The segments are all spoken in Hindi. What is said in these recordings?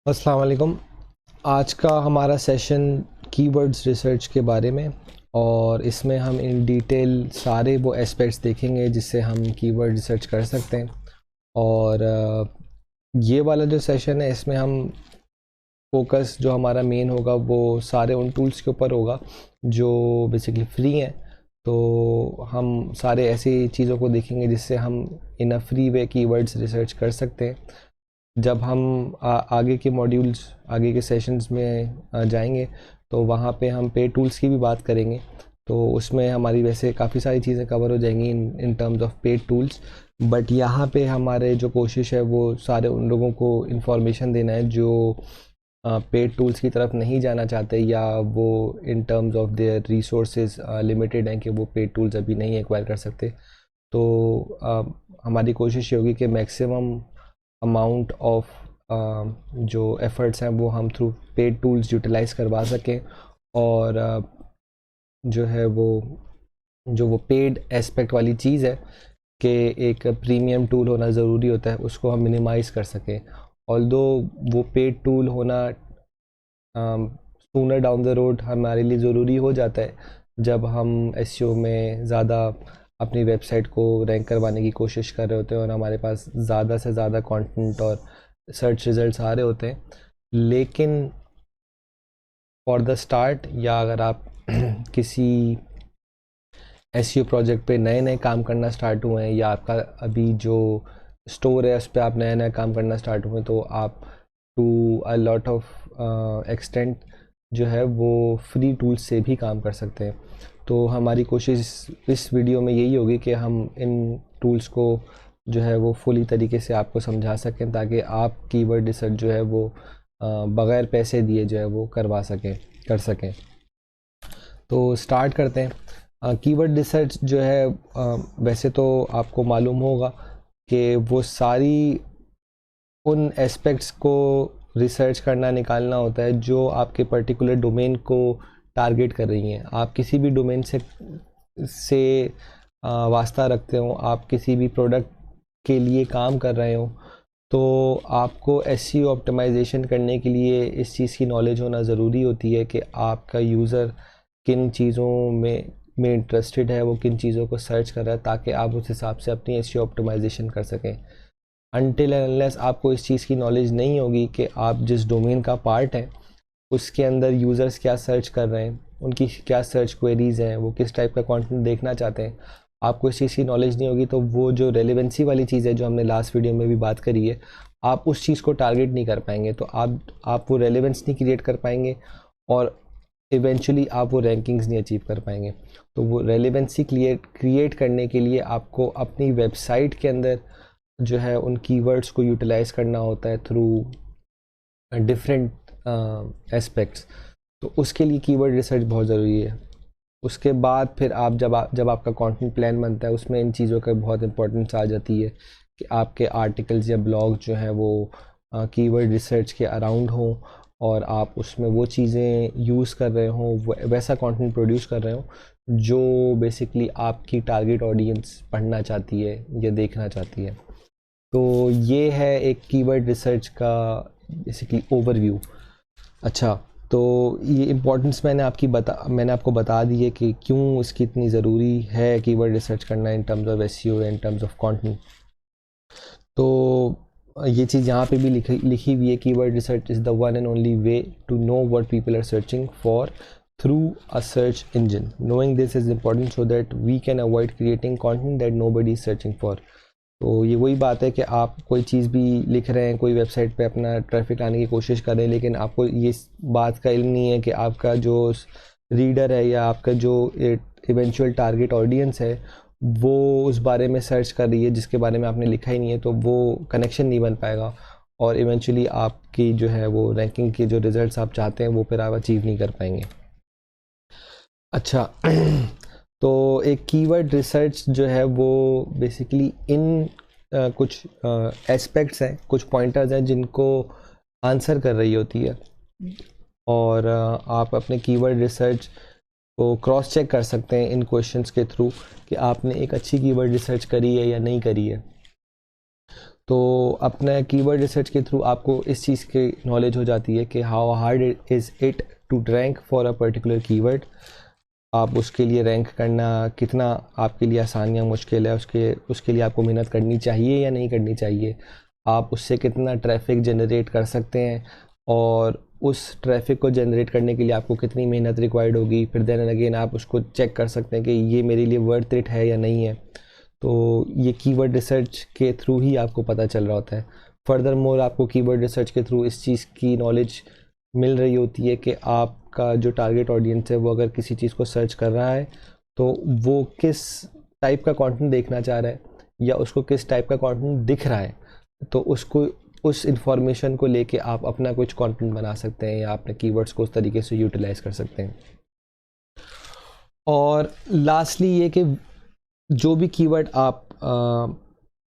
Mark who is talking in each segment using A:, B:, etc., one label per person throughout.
A: अस्सलाम वालेकुम। आज का हमारा सेशन कीवर्ड्स रिसर्च के बारे में, और इसमें हम इन डिटेल सारे वो एस्पेक्ट्स देखेंगे जिससे हम कीवर्ड रिसर्च कर सकते हैं। और ये वाला जो सेशन है इसमें हम फोकस जो हमारा मेन होगा वो सारे उन टूल्स के ऊपर होगा जो बेसिकली फ्री हैं। तो हम सारे ऐसी चीज़ों को देखेंगे जिससे हम in a free way keywords research कर सकते हैं। जब हम आगे के मॉड्यूल्स, आगे के सेशंस में जाएंगे तो वहाँ पे हम पे टूल्स की भी बात करेंगे। तो उसमें हमारी वैसे काफ़ी सारी चीज़ें कवर हो जाएंगी इन terms of paid tools. But यहाँ पे हमारे जो कोशिश है वो सारे उन लोगों को इन्फॉर्मेशन देना है जो पेड टूल्स की तरफ नहीं जाना चाहते, या वो इन terms of their resources limited हैं कि वो पेड टूल्स अभी नहीं एक्वायर कर सकते। तो हमारी कोशिश ये होगी कि मैक्सिमम अमाउंट ऑफ जो एफ़र्ट्स हैं वो हम थ्रू पेड टूल्स यूटिलाइज करवा सकें, और जो वो पेड एस्पेक्ट वाली चीज़ है कि एक प्रीमियम टूल होना ज़रूरी होता है, उसको हम मिनिमाइज़ कर सकें। ऑल्दो वो पेड टूल होना सूनर डाउन द रोड हमारे लिए ज़रूरी हो जाता है जब हम एसईओ में ज़्यादा अपनी वेबसाइट को रैंक करवाने की कोशिश कर रहे होते हैं और हमारे पास ज़्यादा से ज़्यादा कंटेंट और सर्च रिजल्ट्स आ रहे होते हैं। लेकिन फॉर द स्टार्ट, या अगर आप किसी एसईओ प्रोजेक्ट पे नए नए काम करना स्टार्ट हुए हैं, या आपका अभी जो स्टोर है उस पर आप नया नया काम करना स्टार्ट हुए हैं, तो आप to a lot of extent जो है वो फ्री टूल्स से भी काम कर सकते हैं। तो हमारी कोशिश इस वीडियो में यही होगी कि हम इन टूल्स को जो है वो फुली तरीके से आपको समझा सकें, ताकि आप कीवर्ड रिसर्च जो है वो बग़ैर पैसे दिए जो है वो कर सकें। तो स्टार्ट करते हैं। कीवर्ड रिसर्च जो है वैसे तो आपको मालूम होगा कि वो सारी उन एस्पेक्ट्स को रिसर्च करना, निकालना होता है जो आपके पर्टिकुलर डोमेन को टारगेट कर रही हैं। आप किसी भी डोमेन से वास्ता रखते हो, आप किसी भी प्रोडक्ट के लिए काम कर रहे हो, तो आपको एसईओ ऑप्टिमाइजेशन करने के लिए इस चीज़ की नॉलेज होना ज़रूरी होती है कि आपका यूज़र किन चीज़ों में इंटरेस्टेड है, वो किन चीज़ों को सर्च कर रहा है, ताकि आप उस हिसाब से अपनी एसईओ ऑप्टिमाइजेशन कर सकें। अनटिल एंड अनलेस आपको इस चीज़ की नॉलेज नहीं होगी कि आप जिस डोमेन का पार्ट हैं उसके अंदर यूज़र्स क्या सर्च कर रहे हैं, उनकी क्या सर्च क्वेरीज़ हैं, वो किस टाइप का कंटेंट देखना चाहते हैं, आपको इस चीज़ की नॉलेज नहीं होगी, तो वो जो रेलेवेंसी वाली चीज़ है जो हमने लास्ट वीडियो में भी बात करी है, आप उस चीज़ को टारगेट नहीं कर पाएंगे। तो आप वो रेलेवेंस नहीं क्रिएट कर पाएंगे, और इवेंचुअली आप वो रैंकिंग्स नहीं अचीव कर पाएंगे। तो वो रेलेवेंसी क्रिएट करने के लिए आपको अपनी वेबसाइट के अंदर जो है उन कीवर्ड्स को यूटिलाइज करना होता है थ्रू डिफरेंट एस्पेक्ट्स। तो उसके लिए कीवर्ड रिसर्च बहुत ज़रूरी है। उसके बाद फिर आप जब आपका कंटेंट प्लान बनता है उसमें इन चीज़ों का बहुत इंपॉर्टेंस आ जाती है कि आपके आर्टिकल्स या ब्लॉग जो हैं वो कीवर्ड रिसर्च के अराउंड हों, और आप उसमें वो चीज़ें यूज़ कर रहे हों, वैसा कंटेंट प्रोड्यूस कर रहे हों जो बेसिकली आपकी टारगेट ऑडियंस पढ़ना चाहती है या देखना चाहती है। तो ये है एक कीवर्ड रिसर्च का बेसिकली ओवरव्यू। अच्छा, तो ये इम्पोर्टेंस मैंने आपको बता दी है कि क्यों इसकी इतनी ज़रूरी है कीवर्ड रिसर्च करना in terms of SEO, in terms of content. तो ये चीज़ यहाँ पे भी लिखी हुई है, keyword research is the one and only way to know what people are searching for through a search engine. Knowing this is important so that we can avoid creating content that nobody is searching for. तो ये वही बात है कि आप कोई चीज़ भी लिख रहे हैं, कोई वेबसाइट पे अपना ट्रैफिक लाने की कोशिश कर रहे हैं, लेकिन आपको ये बात का इल्म नहीं है कि आपका जो रीडर है या आपका जो इवेंचुअल टारगेट ऑडियंस है वो उस बारे में सर्च कर रही है जिसके बारे में आपने लिखा ही नहीं है। तो वो कनेक्शन नहीं बन पाएगा, और इवेंचुअली आपकी जो है वो रैंकिंग के जो रिज़ल्ट्स आप चाहते हैं वो फिर आप अचीव नहीं कर पाएंगे। अच्छा, तो एक कीवर्ड रिसर्च जो है वो बेसिकली इन कुछ एस्पेक्ट्स हैं, कुछ पॉइंटर्स हैं जिनको आंसर कर रही होती है, और आप अपने कीवर्ड रिसर्च को क्रॉस चेक कर सकते हैं इन क्वेश्चंस के थ्रू कि आपने एक अच्छी कीवर्ड रिसर्च करी है या नहीं करी है। तो अपने कीवर्ड रिसर्च के थ्रू आपको इस चीज़ की नॉलेज हो जाती है कि how hard is it to rank for a particular keyword. आप उसके लिए रैंक करना कितना आपके लिए आसान या मुश्किल है, उसके लिए आपको मेहनत करनी चाहिए या नहीं करनी चाहिए, आप उससे कितना ट्रैफिक जनरेट कर सकते हैं, और उस ट्रैफिक को जनरेट करने के लिए आपको कितनी मेहनत रिक्वायर्ड होगी। फिर देन अगेन आप उसको चेक कर सकते हैं कि ये मेरे लिए वर्थ इट है या नहीं है। तो ये कीवर्ड रिसर्च के थ्रू ही आपको पता चल रहा होता है। फर्दर मोर आपको कीवर्ड रिसर्च के थ्रू इस चीज़ की नॉलेज मिल रही होती है कि आपका जो टारगेट ऑडियंस है वो अगर किसी चीज़ को सर्च कर रहा है तो वो किस टाइप का कंटेंट देखना चाह रहा है या उसको किस टाइप का कंटेंट दिख रहा है। तो उसको उस इंफॉर्मेशन को लेके आप अपना कुछ कंटेंट बना सकते हैं या अपने कीवर्ड्स को उस तरीके से यूटिलाइज कर सकते हैं। और लास्टली ये कि जो भी कीवर्ड आप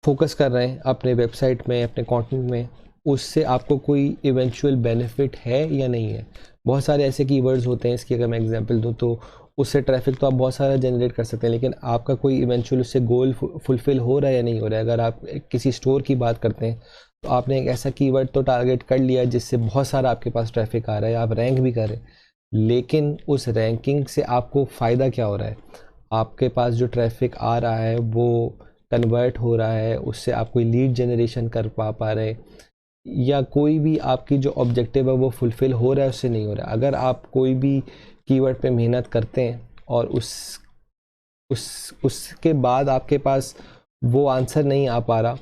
A: फोकस कर रहे हैं अपने वेबसाइट में, अपने कंटेंट में, उससे आपको कोई इवेंचुअल बेनिफिट है या नहीं है। बहुत सारे ऐसे कीवर्ड्स होते हैं, इसकी अगर मैं एग्जांपल दूं तो उससे ट्रैफिक तो आप बहुत सारा जनरेट कर सकते हैं, लेकिन आपका कोई इवेंचुअल उससे गोल फुलफिल हो रहा है या नहीं हो रहा है। अगर आप किसी स्टोर की बात करते हैं तो आपने एक ऐसा कीवर्ड तो टारगेट कर लिया जिससे बहुत सारा आपके पास ट्रैफिक आ रहा है, आप रैंक भी कर रहे हैं, लेकिन उस रैंकिंग से आपको फ़ायदा क्या हो रहा है? आपके पास जो ट्रैफिक आ रहा है वो कन्वर्ट हो रहा है, उससे आप कोई लीड जनरेशन कर पा रहे, या कोई भी आपकी जो ऑब्जेक्टिव है वो फुलफ़िल हो रहा है, उससे नहीं हो रहा है। अगर आप कोई भी कीवर्ड पे मेहनत करते हैं और उसके बाद आपके पास वो आंसर नहीं आ पा रहा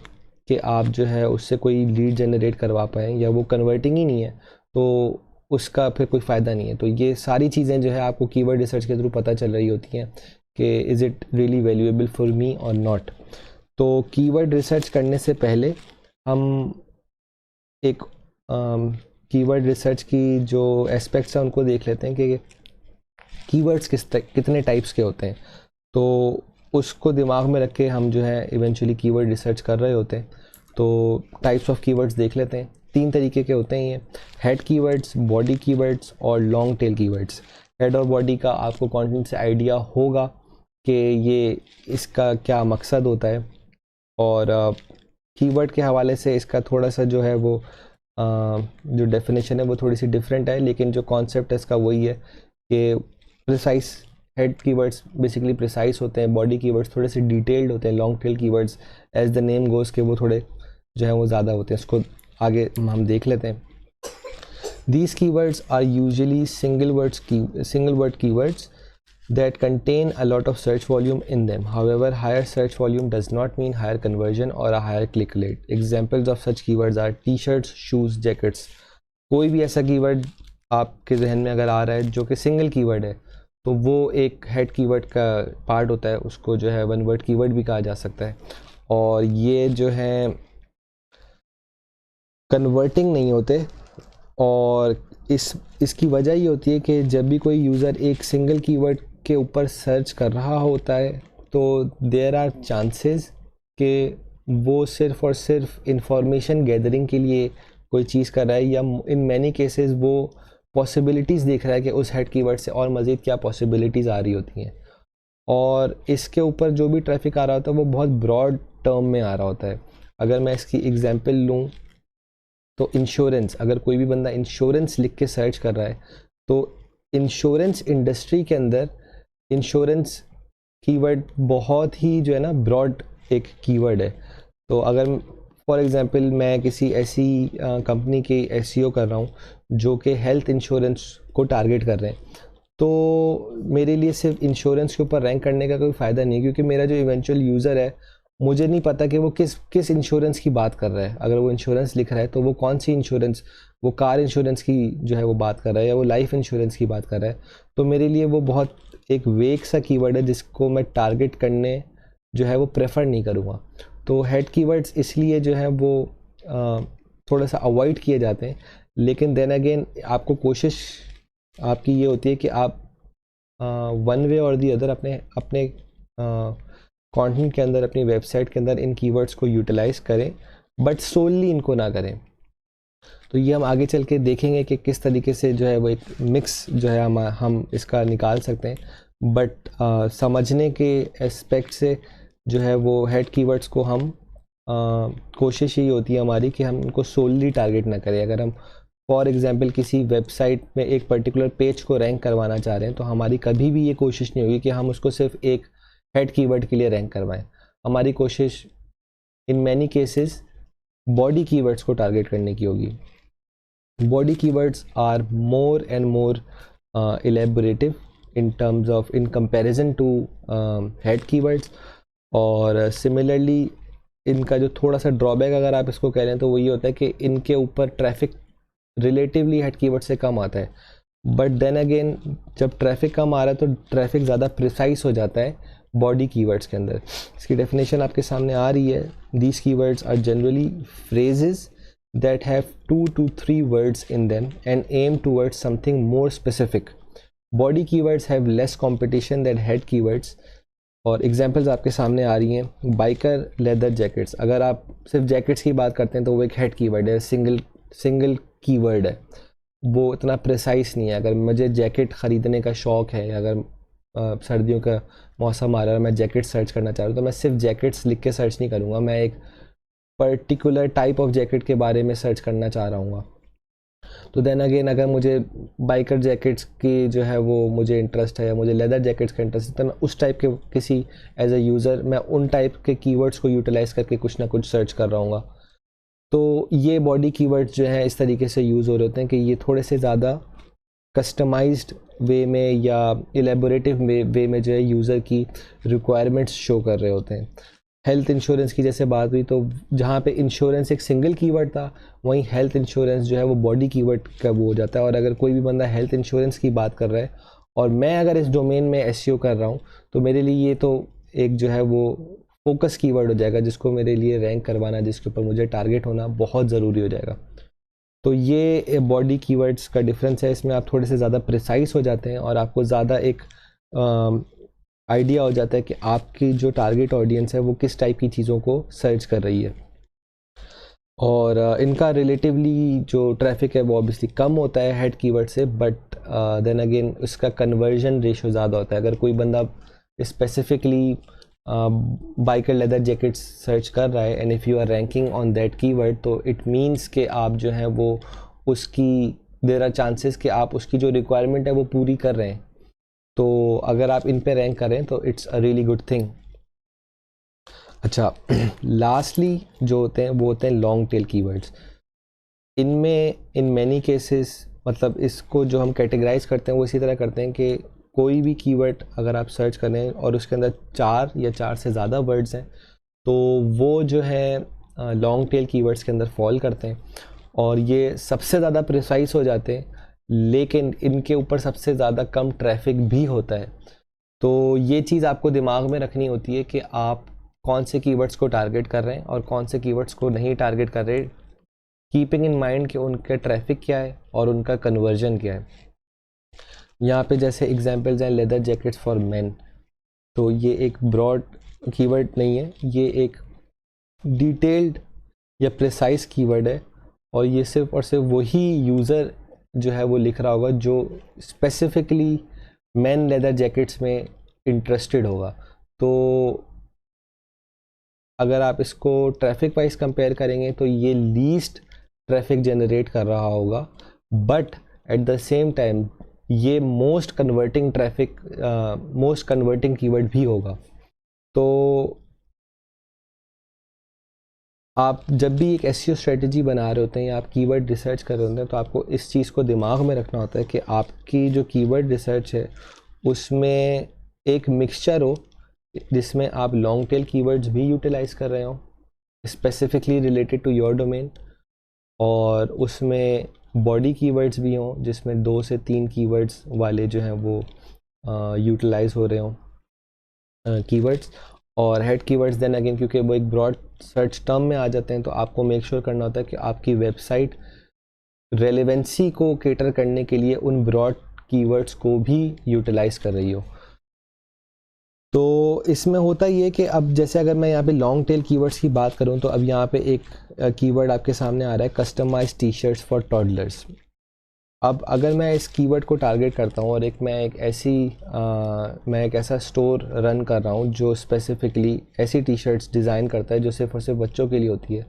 A: कि आप जो है उससे कोई लीड जनरेट करवा पाएँ या वो कन्वर्टिंग ही नहीं है, तो उसका फिर कोई फ़ायदा नहीं है। तो ये सारी चीज़ें जो है आपको कीवर्ड रिसर्च के थ्रू पता चल रही होती हैं कि is it really valuable for me और नॉट। तो कीवर्ड रिसर्च करने से पहले हम एक कीवर्ड रिसर्च की जो एस्पेक्ट्स हैं उनको देख लेते हैं कि कीवर्ड्स कितने टाइप्स के होते हैं। तो उसको दिमाग में रख के हम जो है इवेंचुअली कीवर्ड रिसर्च कर रहे होते हैं। तो टाइप्स ऑफ कीवर्ड्स देख लेते हैं। 3 तरीके के होते हैं ये: हेड कीवर्ड्स, बॉडी कीवर्ड्स और लॉन्ग टेल कीवर्ड्स। हेड और बॉडी का आपको कंटेंट से आइडिया होगा कि ये इसका क्या मकसद होता है, और कीवर्ड के हवाले से इसका थोड़ा सा जो है वो जो डेफिनेशन है वो थोड़ी सी डिफरेंट है, लेकिन जो कॉन्सेप्ट है इसका वही है कि precise head keywords basically precise होते हैं, बॉडी कीवर्ड्स थोड़े से डिटेल्ड होते हैं, long tail keywords as the name goes के वो थोड़े जो है वो ज़्यादा होते हैं। इसको आगे हम देख लेते हैं। These keywords are usually single word keywords that contain a lot of search volume in them. However, higher search volume does not mean higher conversion or a higher click rate. Examples of such keywords are t-shirts, shoes, jackets. कोई भी ऐसा कीवर्ड आपके जहन में अगर आ रहा है जो कि सिंगल कीवर्ड है तो वो एक हेड कीवर्ड का पार्ट होता है, उसको जो है वन वर्ड कीवर्ड भी कहा जा सकता है। और ये जो है कन्वर्टिंग नहीं होते, और इसकी वजह ये होती है कि जब भी कोई यूज़र एक सिंगल कीवर्ड के ऊपर सर्च कर रहा होता है तो देयर आर चांसेस कि वो सिर्फ़ और सिर्फ इंफॉर्मेशन गैदरिंग के लिए कोई चीज़ कर रहा है, या इन मैनी केसेस वो पॉसिबिलिटीज़ देख रहा है कि उस हेड कीवर्ड से और मज़ीद क्या पॉसिबिलिटीज़ आ रही होती हैं। और इसके ऊपर जो भी ट्रैफिक आ रहा होता है वो बहुत ब्रॉड टर्म में आ रहा होता है। अगर मैं इसकी एग्जांपल लूँ तो इंश्योरेंस, अगर कोई भी बंदा इंश्योरेंस लिख के सर्च कर रहा है तो इंश्योरेंस इंडस्ट्री के अंदर इंश्योरेंस कीवर्ड बहुत ही जो है ना ब्रॉड एक कीवर्ड है। तो अगर फॉर एग्जांपल मैं किसी ऐसी कंपनी की एसईओ कर रहा हूँ जो कि हेल्थ इंश्योरेंस को टारगेट कर रहे हैं, तो मेरे लिए सिर्फ इंश्योरेंस के ऊपर रैंक करने का कोई फ़ायदा नहीं है, क्योंकि मेरा जो इवेंचुअल यूज़र है मुझे नहीं पता कि वो किस इंश्योरेंस की बात कर रहा है। अगर वो इंश्योरेंस लिख रहा है तो वो कौन सी इंश्योरेंस, वो कार इंश्योरेंस की जो है वो बात कर रहा है या वो लाइफ इंश्योरेंस की बात कर रहा है। तो मेरे लिए वो बहुत एक वेग सा कीवर्ड है जिसको मैं टारगेट करने जो है वो प्रेफर नहीं करूँगा। तो हेड कीवर्ड्स इसलिए जो है वो थोड़ा सा अवॉइड किए जाते हैं, लेकिन देन अगेन आपको कोशिश आपकी ये होती है कि आप वन वे और दी अदर अपने कंटेंट के अंदर, अपनी वेबसाइट के अंदर इन कीवर्ड्स को यूटिलाइज़ करें, बट सोलली इनको ना करें। तो ये हम आगे चल के देखेंगे कि किस तरीके से जो है वो एक मिक्स जो है हम इसका निकाल सकते हैं। बट समझने के एस्पेक्ट से जो है वो हेड कीवर्ड्स को हम कोशिश यही होती है हमारी कि हम उनको सोलली टारगेट ना करें। अगर हम फॉर एग्जांपल किसी वेबसाइट में एक पर्टिकुलर पेज को रैंक करवाना चाह रहे हैं तो हमारी कभी भी ये कोशिश नहीं होगी कि हम उसको सिर्फ एक हेड कीवर्ड के लिए रैंक करवाएं। हमारी कोशिश in many cases body keywords को टारगेट करने की होगी। Body keywords are more and more elaborative in terms of in comparison to head keywords। और सिमिलरली इनका जो थोड़ा सा ड्रॉबैक अगर आप इसको कह रहे हैं तो वो ये होता है कि इनके ऊपर ट्रैफिक रिलेटिवली हेड कीवर्ड से कम आता है। बट देन अगेन जब ट्रैफिक कम आ रहा है तो ट्रैफिक ज़्यादा प्रिसाइज हो जाता है बॉडी कीवर्ड्स के अंदर। इसकी डेफिनेशन आपके सामने आ रही है। These keywords are generally phrases that have 2 to 3 words in them and aim towards something more specific। Body keywords have less competition than head keywords। और एग्जाम्पल्स आपके सामने आ रही हैं। बाइकर लेदर जैकेट्स, अगर आप सिर्फ जैकेट्स की बात करते हैं तो वो एक हेड कीवर्ड है, सिंगल कीवर्ड है, वो इतना प्रिसाइज नहीं है। अगर मुझे जैकेट ख़रीदने का शौक़ है, अगर सर्दियों का मौसम आ रहा है और मैं जैकेट सर्च करना चाह रहा हूँ तो मैं सिर्फ जैकेट्स लिख के सर्च नहीं करूँगा, मैं एक पर्टिकुलर टाइप ऑफ जैकेट के बारे में सर्च करना चाह रहा हूँ। तो देन अगेन अगर मुझे बाइकर जैकेट्स की जो है वो मुझे इंटरेस्ट है या मुझे लेदर जैकेट्स का इंटरेस्ट है तो मैं उस टाइप के किसी एज अ यूज़र मैं उन टाइप के कीवर्ड्स को यूटिलाइज़ करके कुछ ना कुछ सर्च कर रहा हूँ। तो ये बॉडी कीवर्ड्स जो हैं इस तरीके से यूज़ हो रहे होते हैं कि ये थोड़े से ज़्यादा कस्टमाइज्ड वे में या एलेबोरेटिव वे में जो है यूज़र की रिक्वायरमेंट्स शो कर रहे होते हैं। हेल्थ इंश्योरेंस की जैसे बात हुई तो जहाँ पे इंश्योरेंस एक सिंगल कीवर्ड था वहीं हेल्थ इंश्योरेंस जो है वो बॉडी कीवर्ड का वो हो जाता है। और अगर कोई भी बंदा हेल्थ इंश्योरेंस की बात कर रहा है और मैं अगर इस डोमेन में एसईओ कर रहा हूँ तो मेरे लिए ये तो एक जो है वो फोकस कीवर्ड हो जाएगा जिसको मेरे लिए रैंक करवाना, जिसके ऊपर मुझे टारगेट होना बहुत ज़रूरी हो जाएगा। तो ये बॉडी कीवर्ड्स का डिफरेंस है। इसमें आप थोड़े से ज़्यादा प्रिसाइज हो जाते हैं और आपको ज़्यादा एक आइडिया हो जाता है कि आपकी जो टारगेट ऑडियंस है वो किस टाइप की चीज़ों को सर्च कर रही है। और इनका रिलेटिवली जो ट्रैफिक है वो ऑब्वियसली कम होता है हेड कीवर्ड से, बट देन अगेन उसका कन्वर्जन रेशो ज़्यादा होता है। अगर कोई बंदा specifically biker leather jackets search कर रहा है and if you are ranking on that keyword तो इट मीन्स कि आप जो है वो उसकी देयर आर चांसेस कि आप उसकी जो रिक्वायरमेंट है वो पूरी कर रहे हैं। तो अगर आप इन पे रैंक करें तो it's a really good thing. अच्छा, लास्टली जो होते हैं वो होते हैं लॉन्ग टेल कीवर्ड्स। इनमें इन मैनी केसेस मतलब इसको जो हम कैटेगराइज करते हैं वो इसी तरह करते हैं कि कोई भी कीवर्ड अगर आप सर्च करें और उसके अंदर 4 या 4 से ज़्यादा वर्ड्स हैं तो वो जो है लॉन्ग टेल कीवर्ड्स के अंदर फॉल करते हैं और ये सबसे ज़्यादा प्रिसाइज हो जाते हैं, लेकिन इनके ऊपर सबसे ज़्यादा कम ट्रैफिक भी होता है। तो ये चीज़ आपको दिमाग में रखनी होती है कि आप कौन से कीवर्ड्स को टारगेट कर रहे हैं और कौन से कीवर्ड्स को नहीं टारगेट कर रहे, कीपिंग इन माइंड कि उनका ट्रैफिक क्या है और उनका कन्वर्जन क्या है। यहाँ पे जैसे एग्जांपल्स हैं लेदर जैकेट्स फॉर मेन, तो ये एक ब्रॉड कीवर्ड नहीं है, ये एक डिटेल्ड या प्रिसाइज कीवर्ड है और ये सिर्फ और सिर्फ वही यूज़र जो है वो लिख रहा होगा जो स्पेसिफिकली मैन लेदर जैकेट्स में इंटरेस्टेड होगा। तो अगर आप इसको ट्रैफिक वाइज कंपेयर करेंगे तो ये लीस्ट ट्रैफिक जनरेट कर रहा होगा, but at the same time ये मोस्ट कन्वर्टिंग कीवर्ड भी होगा। तो आप जब भी एक एसईओ स्ट्रेटजी बना रहे होते हैं या आप कीवर्ड रिसर्च कर रहे होते हैं तो आपको इस चीज़ को दिमाग में रखना होता है कि आपकी जो कीवर्ड रिसर्च है उसमें एक मिक्सचर हो जिसमें आप लॉन्ग टेल कीवर्ड्स भी यूटिलाइज कर रहे हो specifically related to your domain, और उसमें बॉडी कीवर्ड्स भी हों जिसमें 2 से 3 कीवर्ड्स वाले जो हैं वो यूटिलाइज हो रहे हों कीवर्ड्स। और हेड कीवर्ड्स देन अगेन क्योंकि वो एक ब्रॉड सर्च टर्म में आ जाते हैं तो आपको मेक श्योर करना होता है कि आपकी वेबसाइट रेलेवेंसी को केटर करने के लिए उन ब्रॉड कीवर्ड्स को भी यूटिलाइज कर रही हो। तो इसमें होता ये कि अब जैसे अगर मैं यहाँ पे लॉन्ग टेल कीवर्ड्स की बात करूँ तो अब यहाँ पे एक कीवर्ड आपके सामने आ रहा है customise T shirts for toddlers. अब अगर मैं इस कीवर्ड को टारगेट करता हूँ और मैं एक ऐसा स्टोर रन कर रहा हूँ जो स्पेसिफिकली ऐसी टी शर्ट्स डिज़ाइन करता है जो सिर्फ और सिर्फ बच्चों के लिए होती है,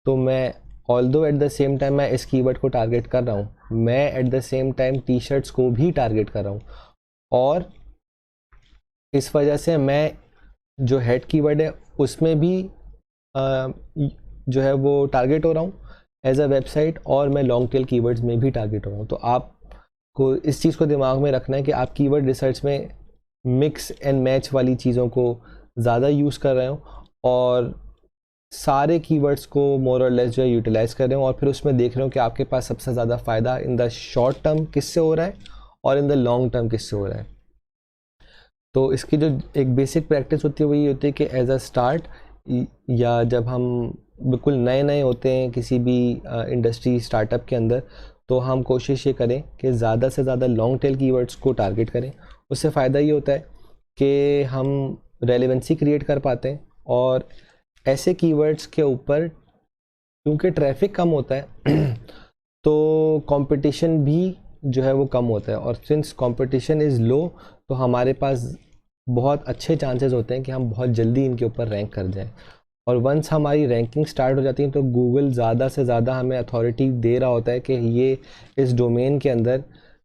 A: तो मैं although at the same time मैं इस कीवर्ड को टारगेट कर रहा हूँ, मैं at the same time T shirts को भी टारगेट कर रहा हूँ। और इस वजह से मैं जो हेड कीवर्ड है उसमें भी जो है वो टारगेट हो रहा हूँ एज अ वेबसाइट, और मैं लॉन्ग टेल कीवर्ड्स में भी टारगेट हो रहा हूँ। तो आपको इस चीज़ को दिमाग में रखना है कि आप कीवर्ड रिसर्च में मिक्स एंड मैच वाली चीज़ों को ज़्यादा यूज़ कर रहे हो और सारे कीवर्ड्स को मोर और लेस जो है यूटिलाइज कर रहे हो, और फिर उसमें देख रहे हो कि आपके पास सबसे ज़्यादा फ़ायदा इन द शॉर्ट टर्म किससे हो रहा है और इन द लॉन्ग टर्म किससे हो रहा है। तो इसकी जो एक बेसिक प्रैक्टिस होती है वो ये होती है कि एज अ स्टार्ट, या जब हम बिल्कुल नए नए होते हैं किसी भी इंडस्ट्री स्टार्टअप के अंदर, तो हम कोशिश ये करें कि ज़्यादा से ज़्यादा लॉन्ग टेल कीवर्ड्स को टारगेट करें। उससे फ़ायदा ये होता है कि हम रेलेवेंसी क्रिएट कर पाते हैं, और ऐसे कीवर्ड्स के ऊपर क्योंकि ट्रैफिक कम होता है तो कंपटीशन भी जो है वो कम होता है, और सिंस कंपटीशन इज़ लो तो हमारे पास बहुत अच्छे चांसेस होते हैं कि हम बहुत जल्दी इनके ऊपर रैंक कर जाएं। और वंस हमारी रैंकिंग स्टार्ट हो जाती है तो गूगल ज़्यादा से ज़्यादा हमें अथॉरिटी दे रहा होता है कि ये इस डोमेन के अंदर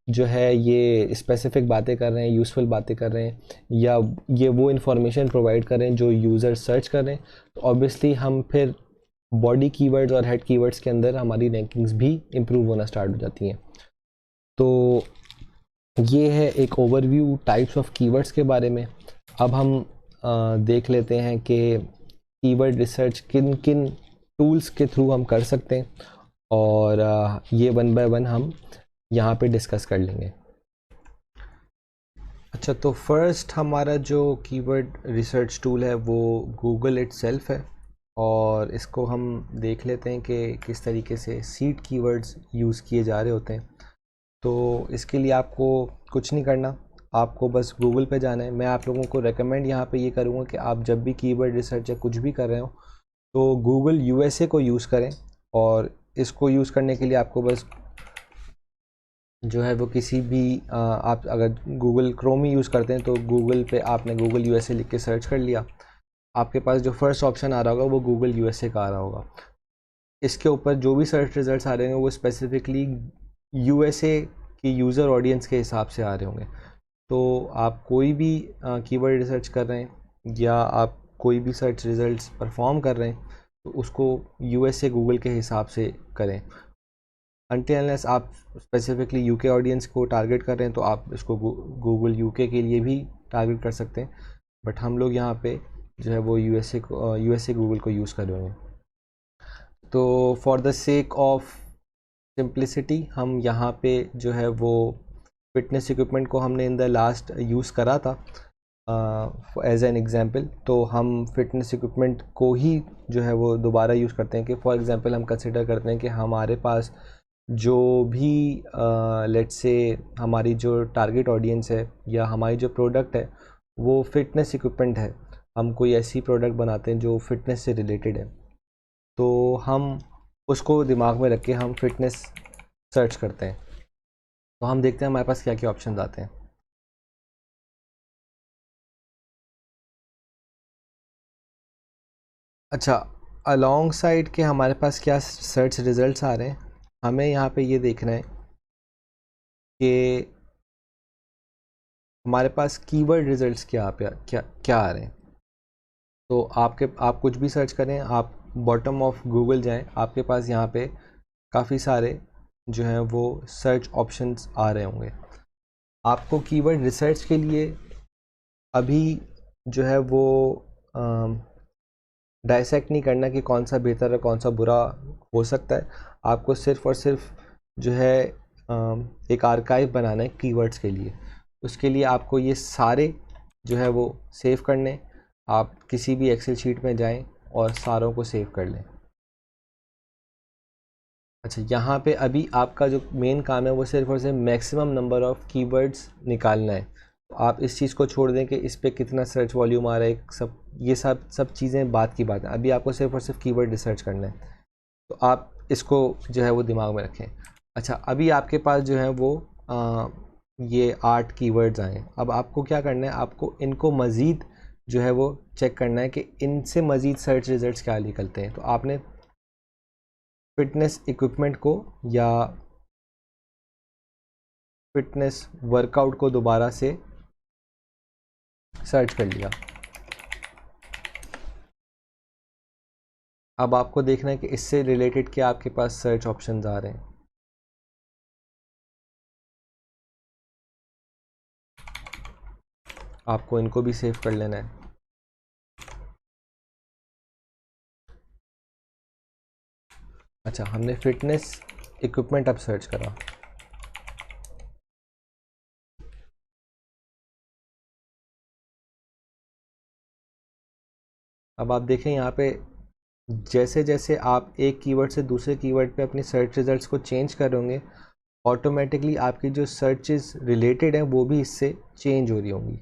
A: जो है ये स्पेसिफिक बातें कर रहे हैं, यूज़फुल बातें कर रहे हैं, या ये वो इन्फॉर्मेशन प्रोवाइड कर रहे हैं जो यूज़र सर्च कर रहे हैं। तो ऑब्वियसली हम फिर बॉडी कीवर्ड्स और हेड कीवर्ड्स के अंदर हमारी रैंकिंग्स भी इम्प्रूव होना स्टार्ट हो जाती हैं। तो ये है एक ओवरव्यू टाइप्स ऑफ कीवर्ड्स के बारे में। अब हम देख लेते हैं कि कीवर्ड रिसर्च किन किन टूल्स के थ्रू हम कर सकते हैं, और ये वन बाय वन हम यहाँ पे डिस्कस कर लेंगे। अच्छा, तो फर्स्ट हमारा जो कीवर्ड रिसर्च टूल है वो गूगल इटसेल्फ है, और इसको हम देख लेते हैं कि किस तरीके से सीड कीवर्ड्स यूज़ किए जा रहे होते हैं। तो इसके लिए आपको कुछ नहीं करना, आपको बस गूगल पे जाना है। मैं आप लोगों को रेकमेंड यहाँ पे ये करूँगा कि आप जब भी कीवर्ड रिसर्च या कुछ भी कर रहे हो तो गूगल यूएसए को यूज़ करें, और इसको यूज़ करने के लिए आपको बस जो है वो किसी भी आप अगर गूगल क्रोम ही यूज़ करते हैं तो गूगल पे आपने गूगल यूएसए लिख के सर्च कर लिया, आपके पास जो फर्स्ट ऑप्शन आ रहा होगा वो गूगल यूएसए का आ रहा होगा। इसके ऊपर जो भी सर्च रिजल्ट्स आ रहे होंगे वो स्पेसिफिकली यूएसए की यूज़र ऑडियंस के हिसाब से आ रहे होंगे। तो आप कोई भी कीवर्ड रिसर्च कर रहे हैं या आप कोई भी सर्च रिजल्ट्स परफॉर्म कर रहे हैं तो उसको यूएसए गूगल के हिसाब से करें। अनटिल अनलेस आप स्पेसिफिकली यूके ऑडियंस को टारगेट कर रहे हैं तो आप इसको गूगल यूके के लिए भी टारगेट कर सकते हैं, बट हम लोग यहाँ पे जो है वो यूएसए गूगल को यूज़ कर रहे हैं। तो for the sake of simplicity हम यहाँ पे जो है वो फिटनेस इक्विपमेंट को हमने इन द लास्ट यूज़ करा था एज एन एग्जांपल, तो हम फिटनेस इक्विपमेंट को ही जो है वो दोबारा यूज़ करते हैं कि फॉर एग्जांपल हम कंसिडर करते हैं कि हमारे पास जो भी लेट्स से हमारी जो टारगेट ऑडियंस है या हमारी जो प्रोडक्ट है वो फिटनेस इक्विपमेंट है, हम कोई ऐसी प्रोडक्ट बनाते हैं जो फिटनेस से रिलेटेड है, तो हम उसको दिमाग में रख के हम फिटनेस सर्च करते हैं। तो हम देखते हैं हमारे पास क्या क्या ऑप्शन आते हैं। अच्छा, अलॉन्ग साइड के हमारे पास क्या सर्च रिजल्ट्स आ रहे हैं, हमें यहाँ पे ये देखना है कि हमारे पास कीवर्ड रिजल्ट्स क्या आ रहे हैं। तो आप कुछ भी सर्च करें, आप बॉटम ऑफ गूगल जाएं, आपके पास यहाँ पे काफ़ी सारे जो हैं वो सर्च ऑप्शंस आ रहे होंगे। आपको कीवर्ड रिसर्च के लिए अभी जो है वो डायसेक्ट नहीं करना कि कौन सा बेहतर है कौन सा बुरा हो सकता है। आपको सिर्फ़ और सिर्फ जो है एक आर्काइव बनाना है कीवर्ड्स के लिए। उसके लिए आपको ये सारे जो है वो सेव करने, आप किसी भी एक्सेल शीट में जाएं और सारों को सेव कर लें। अच्छा, यहाँ पे अभी आपका जो मेन काम है वो सिर्फ और सिर्फ मैक्सिमम नंबर ऑफ़ कीवर्ड्स निकालना है। तो आप इस चीज़ को छोड़ दें कि इस पे कितना सर्च वॉल्यूम आ रहा है, ये सब चीज़ें बात की बात है। अभी आपको सिर्फ और सिर्फ कीवर्ड रिसर्च करना है, तो आप इसको जो है वो दिमाग में रखें। अच्छा, अभी आपके पास जो है वो ये 8 कीवर्ड्स आए। अब आपको क्या करना है, आपको इनको मज़ीद जो है वो चेक करना है कि इनसे मज़ीद सर्च रिजल्ट्स क्या निकलते हैं। तो आपने फिटनेस इक्विपमेंट को या फिटनेस वर्कआउट को दोबारा से सर्च कर लिया। अब आपको देखना है कि इससे रिलेटेड क्या आपके पास सर्च ऑप्शंस आ रहे हैं। आपको इनको भी सेव कर लेना है। अच्छा, हमने फिटनेस इक्विपमेंट अब सर्च करा। अब आप देखें यहाँ पे जैसे जैसे आप एक कीवर्ड से दूसरे कीवर्ड पे अपनी सर्च रिजल्ट्स को चेंज कर रहे होंगे, ऑटोमेटिकली आपकी जो सर्चेस रिलेटेड हैं वो भी इससे चेंज हो रही होंगी।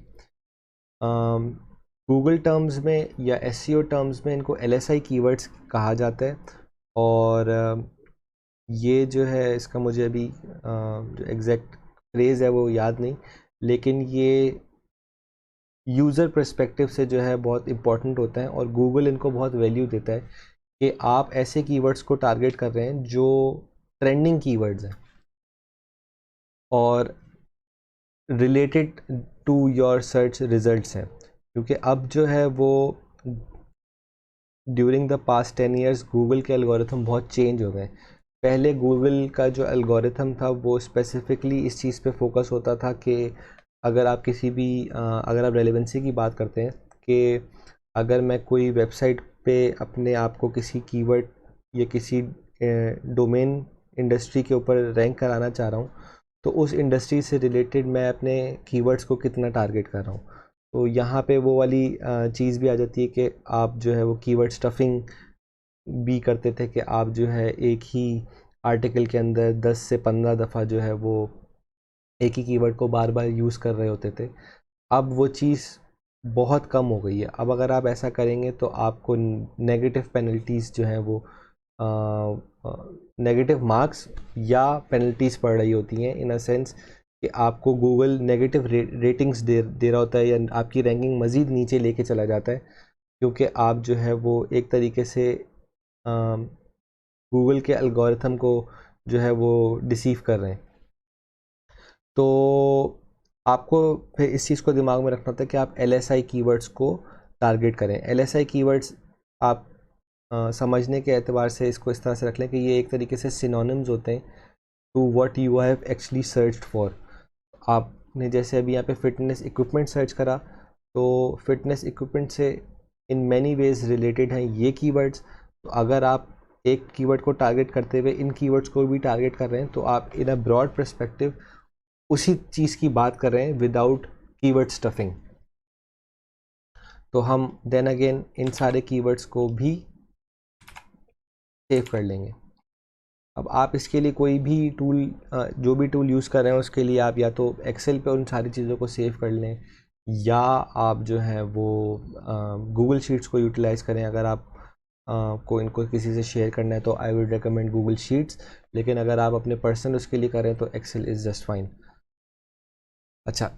A: गूगल टर्म्स में या एसईओ टर्म्स में इनको एलएसआई कीवर्ड्स कहा जाता है। और ये जो है इसका मुझे अभी जो एग्जैक्ट फ्रेज़ है वो याद नहीं, लेकिन ये यूज़र पर्सपेक्टिव से जो है बहुत इम्पॉर्टेंट होता है और गूगल इनको बहुत वैल्यू देता है कि आप ऐसे कीवर्ड्स को टारगेट कर रहे हैं जो ट्रेंडिंग कीवर्ड्स हैं और related to your search results हैं। क्योंकि अब जो है वो during the past 10 years Google के एल्गोरिथम बहुत चेंज हो गए। पहले गूगल का जो एल्गोरिथम था वो स्पेसिफिकली इस चीज़ पे फोकस होता था कि अगर आप किसी भी अगर आप रेलेवेंसी की बात करते हैं कि अगर मैं कोई वेबसाइट पे अपने आप को किसी कीवर्ड या किसी डोमेन इंडस्ट्री के ऊपर रैंक कराना चाह रहा हूँ, तो उस इंडस्ट्री से रिलेटेड मैं अपने कीवर्ड्स को कितना टारगेट कर रहा हूँ। तो यहाँ पे वो वाली चीज़ भी आ जाती है कि आप जो है वो कीवर्ड स्टफिंग भी करते थे कि आप जो है एक ही आर्टिकल के अंदर 10 से 15 दफ़ा जो है वो एक ही कीवर्ड को बार बार यूज़ कर रहे होते थे। अब वो चीज़ बहुत कम हो गई है। अब अगर आप ऐसा करेंगे तो आपको नेगेटिव पेनल्टीज़ जो हैं वो नेगेटिव मार्क्स या पेनल्टीज़ पड़ रही होती हैं, इन अ सेंस कि आपको गूगल नेगेटिव रेटिंग्स दे रहा होता है या आपकी रैंकिंग मज़ीद नीचे लेके चला जाता है, क्योंकि आप जो है वो एक तरीके से गूगल के एल्गोरिथम को जो है वो डिसीव कर रहे हैं। तो आपको फिर इस चीज़ को दिमाग में रखना होता है कि आप एलएसआई कीवर्ड्स को टारगेट करें। एलएसआई कीवर्ड्स आप समझने के एतबार से इसको इस तरह से रख लें कि ये एक तरीके से सिनोनिम्स होते हैं to what you have actually searched for. आपने जैसे अभी यहाँ पे फिटनेस इक्विपमेंट सर्च करा, तो फिटनेस इक्विपमेंट से इन मैनी वेज रिलेटेड हैं ये कीवर्ड्स। तो अगर आप एक कीवर्ड को टारगेट करते हुए इन कीवर्ड्स को भी टारगेट कर रहे हैं, तो आप इन अ ब्रॉड पर्सपेक्टिव उसी चीज़ की बात कर रहे हैं विदाउट कीवर्ड स्टफिंग। तो हम देन अगेन इन सारे कीवर्ड्स को भी सेव कर लेंगे। अब आप इसके लिए कोई भी टूल जो भी टूल यूज़ कर रहे हैं उसके लिए आप या तो एक्सेल पे उन सारी चीज़ों को सेव कर लें, या आप जो है वो गूगल शीट्स को यूटिलाइज़ करें। अगर आप को इनको किसी से शेयर करना है तो I would recommend Google sheets, लेकिन अगर आप अपने पर्सनल उसके लिए करें तो एक्सेल इज़ जस्ट फाइन। अच्छा,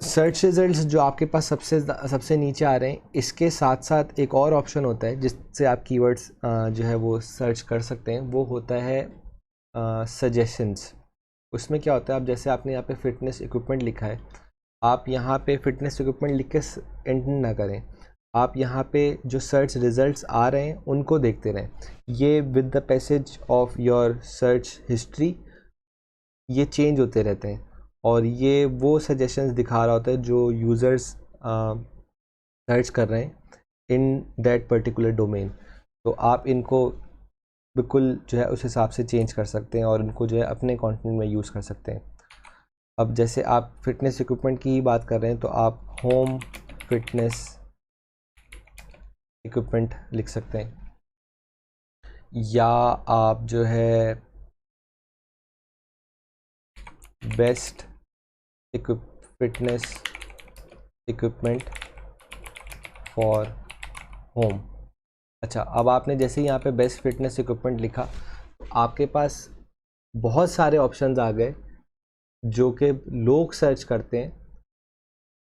A: सर्च रिजल्ट्स जो आपके पास सबसे नीचे आ रहे हैं, इसके साथ साथ एक और ऑप्शन होता है जिससे आप कीवर्ड्स जो है वो सर्च कर सकते हैं, वो होता है सजेशंस। उसमें क्या होता है, आप जैसे आपने यहाँ पे फिटनेस इक्विपमेंट लिखा है, आप यहाँ पे फिटनेस इक्विपमेंट लिख के एंटर ना करें। आप यहाँ पे जो सर्च रिजल्ट्स आ रहे हैं उनको देखते रहें। ये with the passage of your search history ये चेंज होते रहते हैं और ये वो सजेशंस दिखा रहा होता है जो यूज़र्स सर्च कर रहे हैं इन दैट पर्टिकुलर डोमेन। तो आप इनको बिल्कुल जो है उस हिसाब से चेंज कर सकते हैं और उनको जो है अपने कंटेंट में यूज़ कर सकते हैं। अब जैसे आप फिटनेस इक्विपमेंट की ही बात कर रहे हैं तो आप होम फिटनेस इक्विपमेंट लिख सकते हैं, या आप जो है best fitness equipment for home. अच्छा, अब आपने जैसे ही यहाँ पे बेस्ट फिटनेस इक्विपमेंट लिखा, आपके पास बहुत सारे ऑप्शंस आ गए जो कि लोग सर्च करते हैं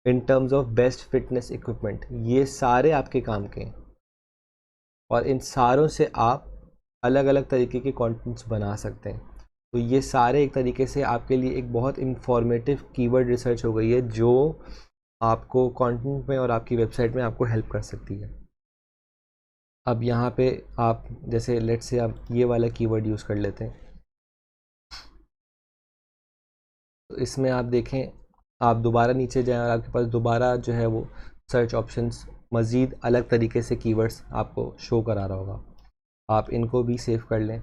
A: इन terms of best fitness equipment. ये सारे आपके काम के हैं और इन सारों से आप अलग अलग तरीके के कंटेंट्स बना सकते हैं। तो ये सारे एक तरीके से आपके लिए एक बहुत इंफॉर्मेटिव कीवर्ड रिसर्च हो गई है जो आपको कंटेंट में और आपकी वेबसाइट में आपको हेल्प कर सकती है। अब यहाँ पे आप जैसे लेट्स से आप ये वाला कीवर्ड यूज़ कर लेते हैं, तो इसमें आप देखें, आप दोबारा नीचे जाएं और आपके पास दोबारा जो है वो सर्च ऑप्शंस मज़ीद अलग तरीके से कीवर्ड्स आपको शो करा रहा होगा। आप इनको भी सेव कर लें।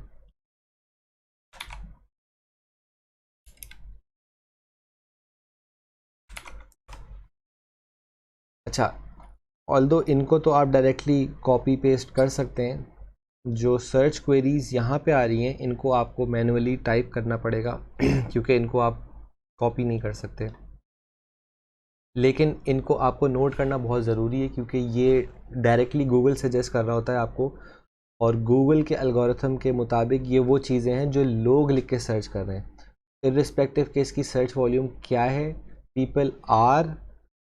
A: अच्छा, ऑल्दो इनको तो आप डायरेक्टली कॉपी पेस्ट कर सकते हैं, जो सर्च क्वेरीज यहाँ पे आ रही हैं इनको आपको मैन्युअली टाइप करना पड़ेगा क्योंकि इनको आप कॉपी नहीं कर सकते। लेकिन इनको आपको नोट करना बहुत ज़रूरी है क्योंकि ये डायरेक्टली गूगल सजेस्ट कर रहा होता है आपको, और गूगल के एल्गोरिथम के मुताबिक ये वो चीज़ें हैं जो लोग लिख के सर्च कर रहे हैं। इर्रिस्पेक्टिव के इसकी सर्च वॉल्यूम क्या है, people are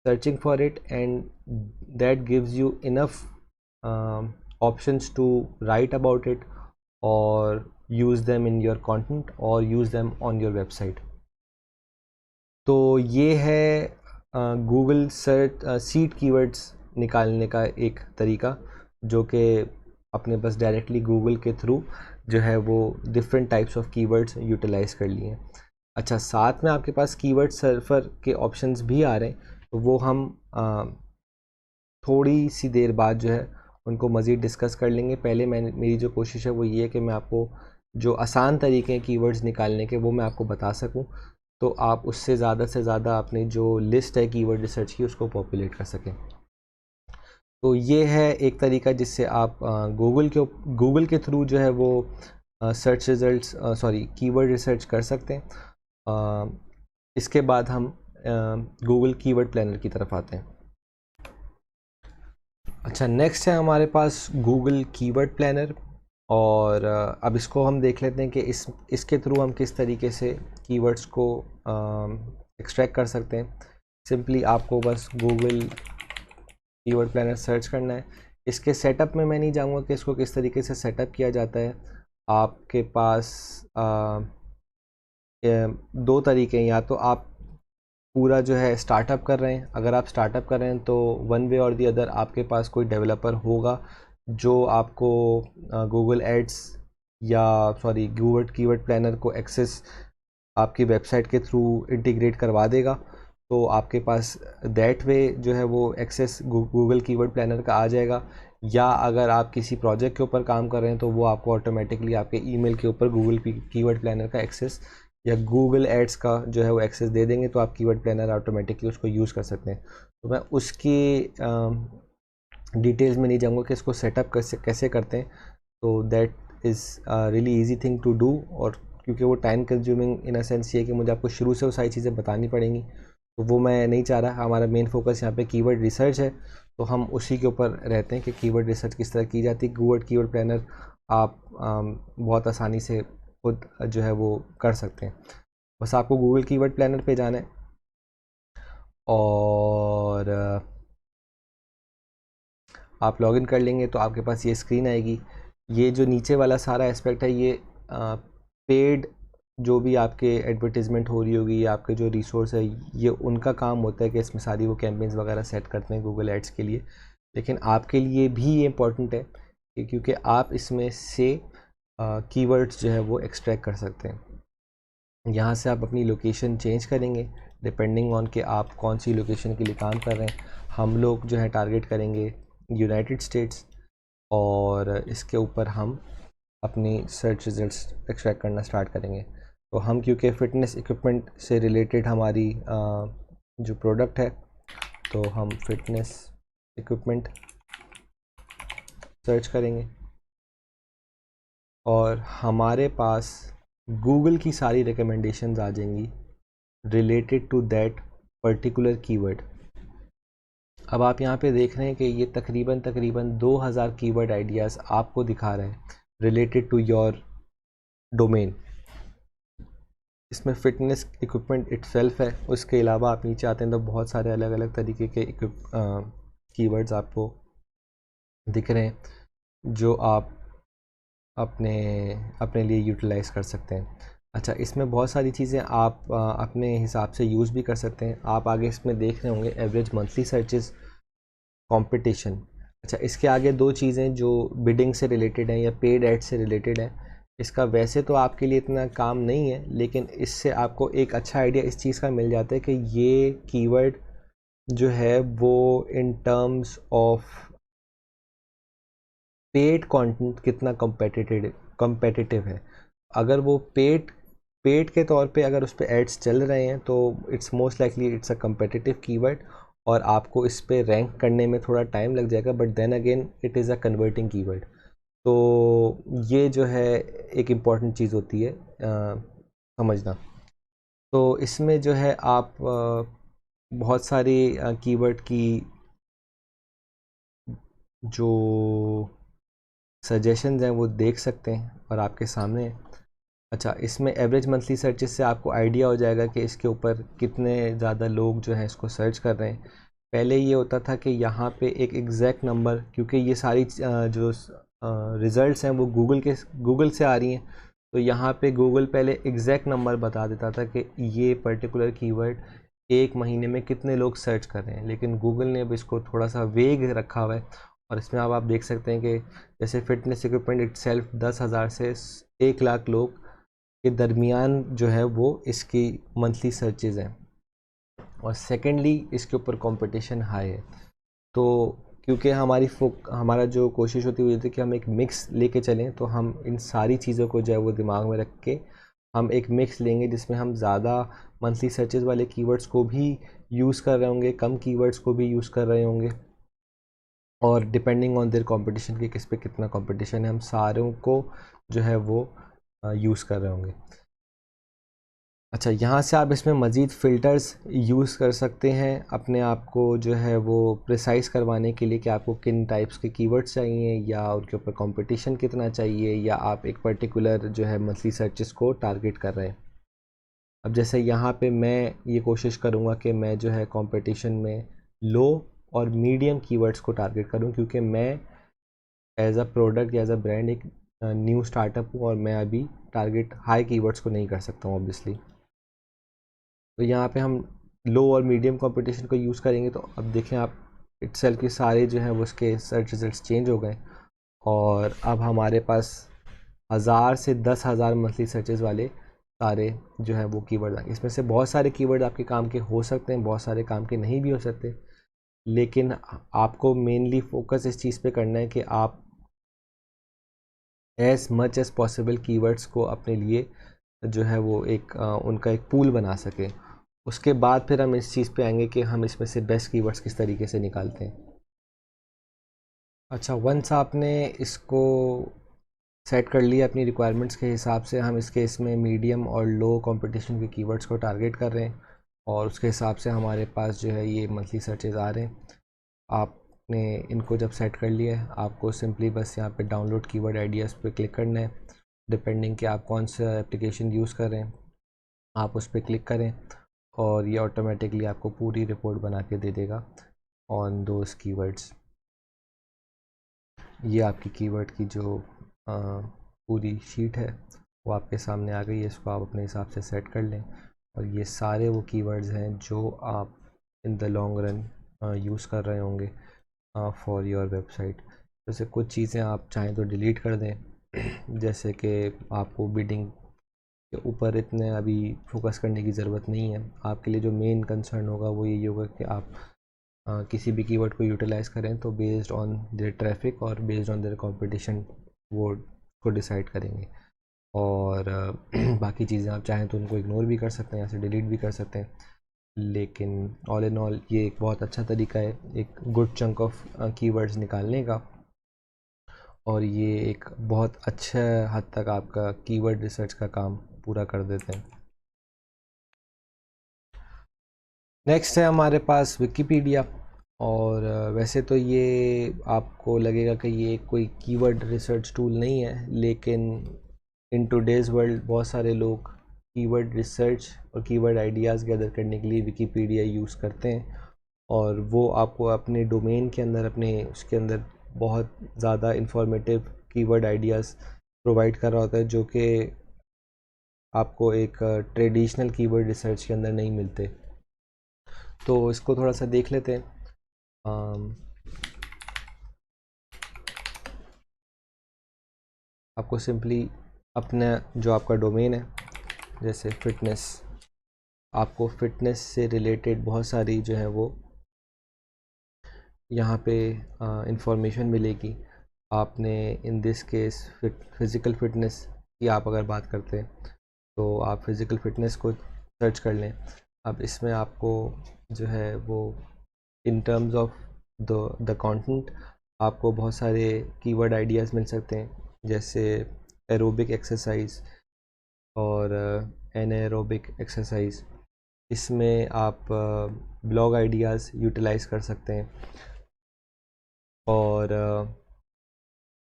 A: searching for it, and that gives you enough options to write about it or use them in your content or use them on your website. तो ये है गूगल सर्च सीड कीवर्ड्स निकालने का एक तरीका, जो कि अपने पास डायरेक्टली गूगल के थ्रू जो है वो different types of keywords utilise कर लिए। अच्छा, साथ में आपके पास कीवर्ड सर्फर के ऑप्शंस भी आ रहे हैं, तो वो हम थोड़ी सी देर बाद जो है उनको मज़ीद डिस्कस कर लेंगे। पहले मेरी जो कोशिश है वो ये है कि मैं आपको जो आसान तरीके हैं कीवर्ड्स निकालने के वो मैं आपको बता सकूं, तो आप उससे ज़्यादा से ज़्यादा अपनी जो लिस्ट है कीवर्ड रिसर्च की उसको पॉपुलेट कर सकें। तो ये है एक तरीका जिससे आप गूगल के थ्रू जो है वो सर्च रिजल्ट्स कीवर्ड रिसर्च कर सकते हैं। इसके बाद हम गूगल कीवर्ड प्लानर की तरफ आते हैं। अच्छा, नेक्स्ट है हमारे पास गूगल कीवर्ड प्लानर, और अब इसको हम देख लेते हैं कि इसके थ्रू हम किस तरीके से कीवर्ड्स को एक्सट्रैक्ट कर सकते हैं। सिंपली आपको बस गूगल कीवर्ड प्लानर सर्च करना है। इसके सेटअप में मैं नहीं जाऊँगा कि इसको किस तरीके से सेटअप किया जाता है। आपके पास दो तरीके हैं, या तो आप पूरा जो है स्टार्टअप कर रहे हैं। अगर आप स्टार्टअप कर रहे हैं तो वन वे और दी अदर आपके पास कोई डेवलपर होगा जो आपको गूगल एड्स या गूगल कीवर्ड प्लानर को एक्सेस आपकी वेबसाइट के थ्रू इंटीग्रेट करवा देगा। तो आपके पास दैट वे जो है वो एक्सेस गूगल कीवर्ड प्लानर का आ जाएगा। या अगर आप किसी प्रोजेक्ट के ऊपर काम कर रहे हैं तो वो आपको ऑटोमेटिकली आपके ईमेल के ऊपर गूगल कीवर्ड प्लानर का एक्सेस या गूगल एड्स का जो है वो एक्सेस दे देंगे, तो आप कीवर्ड प्लानर ऑटोमेटिकली उसको यूज़ कर सकते हैं। तो मैं उसकी डिटेल्स में नहीं जाऊँगा कि इसको सेटअप कैसे करते हैं। तो that is really easy thing to do, और क्योंकि वो time consuming in a sense ये है कि मुझे आपको शुरू से वो सारी चीज़ें बतानी पड़ेंगी, तो वो मैं नहीं चाह रहा। हमारा मेन फोकस यहाँ पे कीवर्ड रिसर्च है, तो हम उसी के ऊपर रहते हैं कि कीवर्ड रिसर्च किस तरह की जाती है। गूगल कीवर्ड प्लानर आप बहुत आसानी से खुद जो है वो कर सकते हैं। बस आपको गूगल कीवर्ड प्लानर पे जाना है और आप लॉगिन कर लेंगे तो आपके पास ये स्क्रीन आएगी। ये जो नीचे वाला सारा एस्पेक्ट है ये पेड जो भी आपके एडवर्टीज़मेंट हो रही होगी या आपके जो रिसोर्स है ये उनका काम होता है कि इसमें सारी वो कैंपेन्स वगैरह सेट करते हैं गूगल एड्स के लिए। लेकिन आपके लिए भी ये इम्पॉर्टेंट है कि क्योंकि आप इसमें से कीवर्ड्स जो है वो एक्सट्रैक्ट कर सकते हैं। यहाँ से आप अपनी लोकेशन चेंज करेंगे डिपेंडिंग ऑन कि आप कौन सी लोकेशन के लिए काम कर रहे हैं। हम लोग जो है टारगेट करेंगे यूनाइटेड स्टेट्स, और इसके ऊपर हम अपनी सर्च रिजल्ट्स एक्सट्रैक्ट करना स्टार्ट करेंगे। तो हम क्योंकि फ़िटनेस इक्विपमेंट से रिलेटेड हमारी जो प्रोडक्ट है, तो हम फिटनेस इक्विपमेंट सर्च करेंगे और हमारे पास गूगल की सारी रिकमेंडेशंस आ जाएंगी related to that particular keyword. अब आप यहाँ पे देख रहे हैं कि ये तकरीबन 2000 कीवर्ड आइडियाज़ आपको दिखा रहे हैं रिलेटेड टू योर डोमेन। इसमें फ़िटनेस इक्विपमेंट इटसेल्फ है। उसके अलावा आप नीचे आते हैं तो बहुत सारे अलग अलग तरीके के कीवर्ड्स आपको दिख रहे हैं जो आप अपने अपने लिए यूटिलाइज़ कर सकते हैं। अच्छा, इसमें बहुत सारी चीज़ें आप अपने हिसाब से यूज़ भी कर सकते हैं। आप आगे इसमें देख रहे होंगे एवरेज मंथली सर्चेस, कंपटीशन। अच्छा, इसके आगे दो चीज़ें जो बिडिंग से रिलेटेड हैं या पेड एड से रिलेटेड हैं। इसका वैसे तो आपके लिए इतना काम नहीं है, लेकिन इससे आपको एक अच्छा आइडिया इस चीज़ का मिल जाता है कि ये कीवर्ड जो है वो इन टर्म्स ऑफ पेड कंटेंट कितना कम्पेटिटिव है। अगर वो पेड के तौर पे अगर उस पर एड्स चल रहे हैं तो it's most likely it's a competitive keyword और आपको इस पे रैंक करने में थोड़ा टाइम लग जाएगा, but then again it is a converting keyword. तो ये जो है एक इम्पॉर्टेंट चीज़ होती है समझना। तो इसमें जो है आप बहुत सारी कीवर्ड की जो सजेशंस हैं वो देख सकते हैं और आपके सामने है। अच्छा, इसमें एवरेज मंथली सर्चेस से आपको आइडिया हो जाएगा कि इसके ऊपर कितने ज़्यादा लोग जो हैं इसको सर्च कर रहे हैं। पहले ये होता था कि यहाँ पे एक एग्जैक्ट नंबर, क्योंकि ये सारी जो रिज़ल्ट्स हैं वो गूगल से आ रही हैं, तो यहाँ पे गूगल पहले एग्जैक्ट नंबर बता देता था कि ये पर्टिकुलर कीवर्ड एक महीने में कितने लोग सर्च कर रहे हैं। लेकिन गूगल ने अब इसको थोड़ा सा वेग रखा हुआ है और इसमें अब आप देख सकते हैं कि जैसे फिटनेस इक्विपमेंट इटसेल्फ 10,000 से 1 लाख लोग के दरमियान जो है वो इसकी मंथली सर्चेज़ हैं। और सेकेंडली इसके ऊपर कंपटीशन हाई है। तो क्योंकि हमारा जो कोशिश होती हुई थी कि हम एक मिक्स लेके चलें, तो हम इन सारी चीज़ों को जो है वो दिमाग में रख के हम एक मिक्स लेंगे जिसमें हम ज़्यादा मंथली सर्चेस वाले कीवर्ड्स को भी यूज़ कर रहे होंगे, कम कीवर्ड्स को भी यूज़ कर रहे होंगे, और डिपेंडिंग ऑन देयर कंपटीशन की किस पे कितना कंपटीशन है, हम सारों को जो है वो यूज़ कर रहे होंगे। अच्छा, यहाँ से आप इसमें मज़ीद फ़िल्टर्स यूज़ कर सकते हैं अपने आप को जो है वो प्रिसाइज़ करवाने के लिए कि आपको किन टाइप्स के कीवर्ड्स चाहिए या उनके ऊपर कंपटीशन कितना चाहिए, या आप एक पर्टिकुलर जो है मंथली सर्चेस को टारगेट कर रहे हैं। अब जैसे यहाँ पे मैं ये कोशिश करूँगा कि मैं जो है कंपटीशन में लो और मीडियम कीवर्ड्स को टारगेट करूँ, क्योंकि मैं एज अ प्रोडक्ट या एज अ ब्रांड एक न्यू स्टार्टअप हूँ और मैं अभी टारगेट हाई कीवर्ड्स को नहीं कर सकता हूँ ऑब्वियसली। तो यहाँ पे हम लो और मीडियम कंपटीशन को यूज़ करेंगे। तो अब देखें आप, इटसेल्फ के सारे जो हैं वो उसके सर्च रिजल्ट्स चेंज हो गए और अब हमारे पास 1000 से 10,000 मंथली सर्चेज वाले सारे जो है वो कीवर्ड आएंगे। इसमें से बहुत सारे कीवर्ड आपके काम के हो सकते हैं, बहुत सारे काम के नहीं भी हो सकते, लेकिन आपको मेनली फोकस इस चीज़ पे करना है कि आप as much as possible keywords को अपने लिए जो है वो एक उनका एक पूल बना सकें। उसके बाद फिर हम इस चीज़ पे आएंगे कि हम इसमें से बेस्ट कीवर्ड्स किस तरीके से निकालते हैं। अच्छा, वंस आपने इसको सेट कर लिया अपनी रिक्वायरमेंट्स के हिसाब से, हम इसके इसमें मीडियम और लो कंपटीशन के कीवर्ड्स को टारगेट कर रहे हैं और उसके हिसाब से हमारे पास जो है ये मंथली सर्चेज आ रहे हैं। आपने इनको जब सेट कर लिया है, आपको सिंपली बस यहाँ पे डाउनलोड कीवर्ड आइडियाज़ पे क्लिक करना है। डिपेंडिंग कि आप कौन सा एप्लीकेशन यूज़ कर रहे हैं, आप उस पर क्लिक करें और ये ऑटोमेटिकली आपको पूरी रिपोर्ट बना के दे देगा ऑन दोज कीवर्ड्स। ये आपकी कीवर्ड की जो पूरी शीट है वो आपके सामने आ गई है। इसको आप अपने हिसाब से सेट कर लें और ये सारे वो कीवर्ड्स हैं जो आप in the long run use कर रहे होंगे फॉर योर वेबसाइट। जैसे कुछ चीज़ें आप चाहें तो डिलीट कर दें, जैसे कि आपको बिडिंग के ऊपर इतने अभी फोकस करने की ज़रूरत नहीं है। आपके लिए जो मेन कंसर्न होगा वो यही होगा कि आप किसी भी कीवर्ड को यूटिलाइज़ करें तो बेस्ड ऑन देयर ट्रैफिक और बेस्ड ऑन देयर कंपटीशन वो को डिसाइड करेंगे। और बाकी चीज़ें आप चाहें तो उनको इग्नोर भी कर सकते हैं, यहाँ से डिलीट भी कर सकते हैं। लेकिन ऑल इन ऑल ये एक बहुत अच्छा तरीका है एक गुड चंक ऑफ कीवर्ड्स निकालने का, और ये एक बहुत अच्छा हद तक आपका कीवर्ड रिसर्च का काम पूरा कर देते हैं। नेक्स्ट है हमारे पास विकिपीडिया। और वैसे तो ये आपको लगेगा कि ये कोई कीवर्ड रिसर्च टूल नहीं है, लेकिन इन टुडेज़ वर्ल्ड बहुत सारे लोग कीवर्ड रिसर्च और कीवर्ड आइडियाज़ गैदर करने के लिए विकीपीडिया यूज़ करते हैं, और वो आपको अपने डोमेन के अंदर, अपने उसके अंदर बहुत ज़्यादा इंफॉर्मेटिव कीवर्ड आइडियाज़ प्रोवाइड कर रहा होता है, जो कि आपको एक ट्रेडिशनल कीवर्ड रिसर्च के अंदर नहीं मिलते। तो इसको थोड़ा सा देख लेते हैं। आपको सिंपली अपना जो आपका डोमेन है, जैसे फिटनेस, आपको फिटनेस से रिलेटेड बहुत सारी जो है वो यहाँ पे इंफॉर्मेशन मिलेगी। आपने in this case physical fitness की आप अगर बात करते हैं तो आप फिज़िकल फिटनेस को सर्च कर लें। अब इसमें आपको जो है वो इन टर्म्स ऑफ द कंटेंट आपको बहुत सारे कीवर्ड आइडियाज़ मिल सकते हैं, जैसे एरोबिक एक्सरसाइज और एनाएरोबिक एक्सरसाइज। इसमें आप ब्लॉग आइडियाज़ यूटिलाइज़ कर सकते हैं। और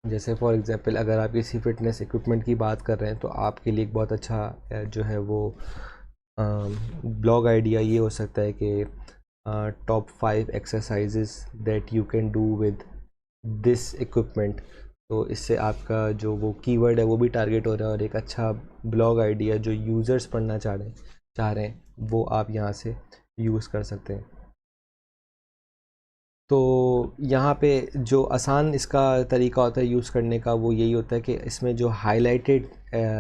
A: जैसे फॉर एग्ज़ाम्पल अगर आप किसी फिटनेस इक्विपमेंट की बात कर रहे हैं तो आपके लिए एक बहुत अच्छा जो है वो ब्लॉग आइडिया ये हो सकता है कि top 5 exercises that you can do with this equipment. तो इससे आपका जो वो कीवर्ड है वो भी टारगेट हो रहा है, और एक अच्छा ब्लॉग आइडिया जो यूज़र्स पढ़ना चाह रहे हैं वो आप यहाँ से यूज़ कर सकते हैं। तो यहाँ पे जो आसान इसका तरीका होता है यूज़ करने का, वो यही होता है कि इसमें जो हाइलाइटेड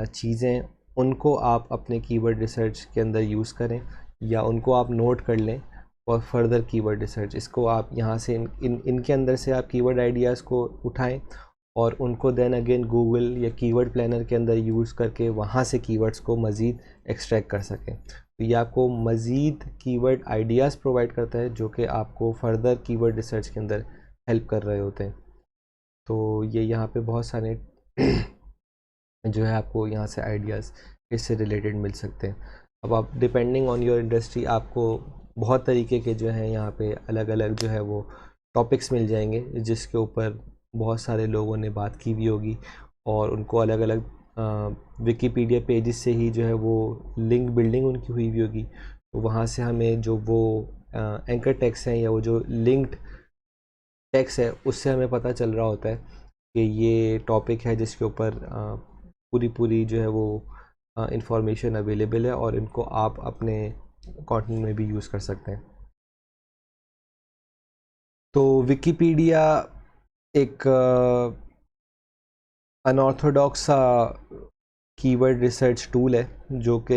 A: चीज़ें उनको आप अपने कीवर्ड रिसर्च के अंदर यूज़ करें, या उनको आप नोट कर लें और फर्दर कीवर्ड रिसर्च। इसको आप यहाँ से इनके अंदर से आप कीवर्ड आइडियाज़ को उठाएं और उनको देन अगेन गूगल या कीवर्ड प्लानर के अंदर यूज़ करके वहाँ से कीवर्ड्स को मज़ीद एक्सट्रैक्ट कर सकें। तो ये आपको मज़ीद कीवर्ड आइडियाज़ प्रोवाइड करता है, जो कि आपको फर्दर कीवर्ड रिसर्च के अंदर हेल्प कर रहे होते हैं। तो ये यहाँ पे बहुत सारे जो है आपको यहाँ से आइडियाज़ इससे रिलेटेड मिल सकते हैं। अब आप डिपेंडिंग ऑन योर इंडस्ट्री आपको बहुत तरीके के जो है यहाँ पे अलग अलग जो है वो टॉपिक्स मिल जाएंगे, जिसके ऊपर बहुत सारे लोगों ने बात की हुई होगी, और उनको अलग अलग विकीपीडिया पेजेस से ही जो है वो लिंक बिल्डिंग उनकी हुई होगी। तो वहाँ से हमें जो वो एंकर टेक्स्ट हैं या वो जो लिंक्ड टेक्स्ट है उससे हमें पता चल रहा होता है कि ये टॉपिक है जिसके ऊपर पूरी पूरी जो है वो इंफॉर्मेशन अवेलेबल है, और इनको आप अपने कंटेंट में भी यूज़ कर सकते हैं। तो विकीपीडिया एक अनऑर्थोडॉक्स सा कीवर्ड रिसर्च टूल है, जो कि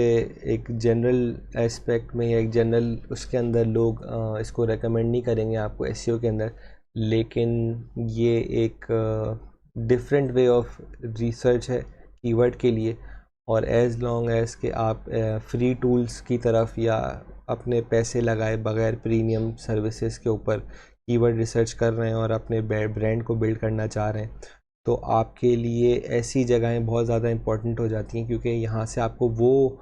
A: एक जनरल एस्पेक्ट में या एक जनरल उसके अंदर लोग इसको रेकमेंड नहीं करेंगे आपको एसईओ के अंदर, लेकिन ये एक डिफरेंट वे ऑफ रिसर्च है कीवर्ड के लिए। और एज़ लॉन्ग एज़ कि आप फ्री टूल्स की तरफ या अपने पैसे लगाए बगैर प्रीमियम सर्विसेज के ऊपर कीवर्ड रिसर्च कर रहे हैं और अपने ब्रांड को बिल्ड करना चाह रहे हैं, तो आपके लिए ऐसी जगहें बहुत ज़्यादा इम्पॉर्टेंट हो जाती हैं, क्योंकि यहाँ से आपको वो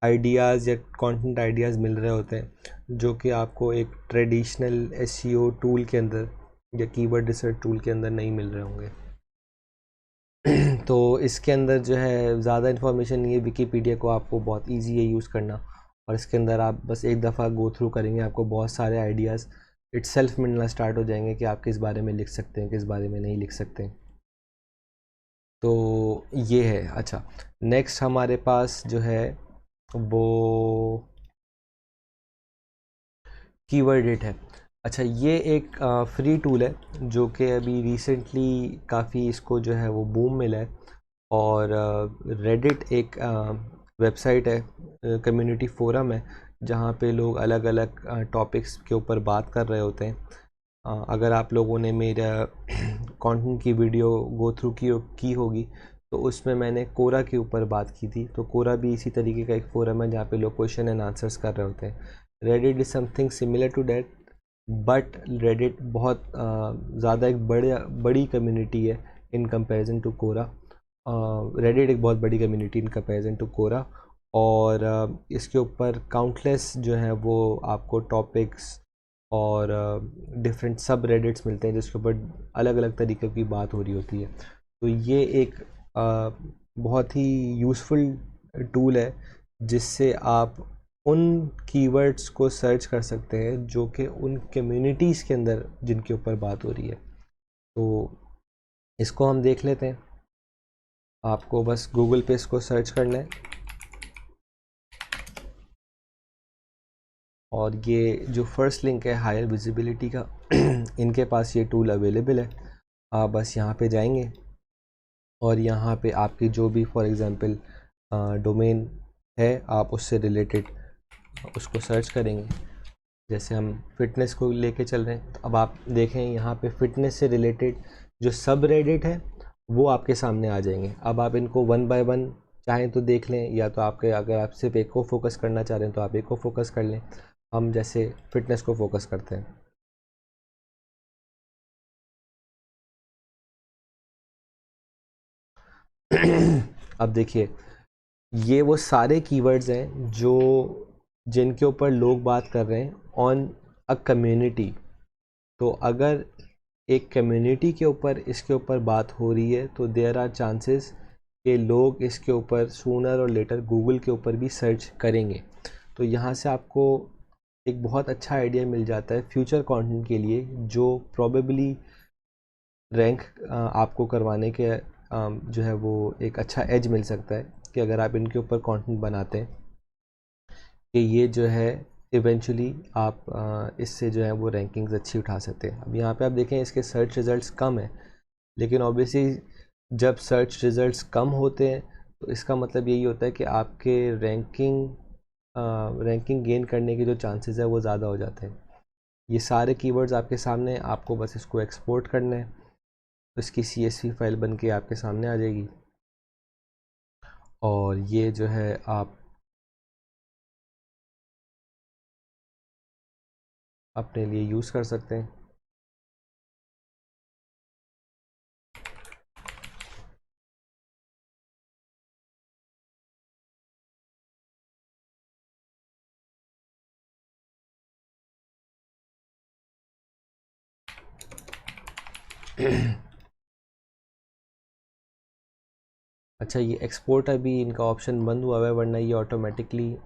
A: आइडियाज़ या कंटेंट आइडियाज़ मिल रहे होते हैं जो कि आपको एक ट्रेडिशनल एसईओ टूल के अंदर या कीवर्ड रिसर्च टूल के अंदर नहीं मिल रहे होंगे। तो इसके अंदर जो है ज़्यादा इन्फॉर्मेशन नहीं है, विकीपीडिया को आपको बहुत ईजी है यूज़ करना, और इसके अंदर आप बस एक दफ़ा गो थ्रू करेंगे आपको बहुत सारे आइडियाज़ इटसेल्फ मिलना स्टार्ट हो जाएंगे कि आप किस बारे में लिख सकते हैं, किस बारे में नहीं लिख सकते हैं। तो ये है। अच्छा, नेक्स्ट हमारे पास जो है वो कीवर्डिट है। अच्छा, ये एक फ्री टूल है जो कि अभी रिसेंटली काफ़ी इसको जो है वो बूम मिला है, और रेडिट एक वेबसाइट है, कम्युनिटी फोरम है, जहाँ पे लोग अलग अलग टॉपिक्स के ऊपर बात कर रहे होते हैं। अगर आप लोगों ने मेरा कंटेंट की वीडियो गो थ्रू की होगी तो उसमें मैंने कोरा के ऊपर बात की थी। तो कोरा भी इसी तरीके का एक फोरम है जहाँ पे लोग क्वेश्चन एंड आंसर्स कर रहे होते हैं। Reddit is something similar to that, but Reddit बहुत ज़्यादा एक बड़ी कम्युनिटी है in comparison to Quora. Reddit एक बहुत बड़ी community in comparison to Quora, और इसके ऊपर काउंटलेस जो है वो आपको टॉपिक्स और डिफरेंट सब रेडिट्स मिलते हैं जिसके ऊपर अलग अलग तरीके की बात हो रही होती है। तो ये एक बहुत ही यूज़फुल टूल है जिससे आप उन कीवर्ड्स को सर्च कर सकते हैं जो कि उन कम्युनिटीज़ के अंदर जिनके ऊपर बात हो रही है। तो इसको हम देख लेते हैं। आपको बस गूगल पे इसको सर्च करना है और ये जो फर्स्ट लिंक है हायर विजिबिलिटी का इनके पास ये टूल अवेलेबल है। आप बस यहाँ पे जाएंगे और यहाँ पे आपकी जो भी फॉर एग्ज़ाम्पल डोमेन है आप उससे रिलेटेड उसको सर्च करेंगे। जैसे हम फिटनेस को लेके चल रहे हैं, तो अब आप देखें यहाँ पे फिटनेस से रिलेटेड जो सब रेडिट है वो आपके सामने आ जाएंगे। अब आप इनको वन बाय वन चाहें तो देख लें, या तो आपके अगर आप सिर्फ एक को फोकस करना चाह रहे हैं तो आप एक को फोकस कर लें। हम जैसे फिटनेस को फोकस करते हैं। अब देखिए ये वो सारे कीवर्ड्स हैं जो जिनके ऊपर लोग बात कर रहे हैं ऑन अ कम्युनिटी। तो अगर एक कम्युनिटी के ऊपर इसके ऊपर बात हो रही है तो देयर आर चांसेस कि लोग इसके ऊपर सूनर और लेटर गूगल के ऊपर भी सर्च करेंगे। तो यहाँ से आपको एक बहुत अच्छा आइडिया मिल जाता है फ्यूचर कंटेंट के लिए, जो प्रोबेबली रैंक आपको करवाने के जो है वो एक अच्छा एज मिल सकता है कि अगर आप इनके ऊपर कंटेंट बनाते हैं कि ये जो है इवेंचुअली आप इससे जो है वो रैंकिंग्स अच्छी उठा सकते हैं। अब यहाँ पे आप देखें इसके सर्च रिज़ल्ट्स कम है, लेकिन ऑब्वियसली जब सर्च रिज़ल्ट्स कम होते हैं तो इसका मतलब यही होता है कि आपके रैंकिंग गेन करने के जो चांसेस है वो ज़्यादा हो जाते हैं। ये सारे कीवर्ड्स आपके सामने, आपको बस इसको एक्सपोर्ट करना है तो इसकी CSV फाइल बन के आपके सामने आ जाएगी और ये जो है आप अपने लिए यूज़ कर सकते हैं। अच्छा, ये एक्सपोर्ट अभी इनका ऑप्शन बंद हुआ है, वरना ये ऑटोमेटिकली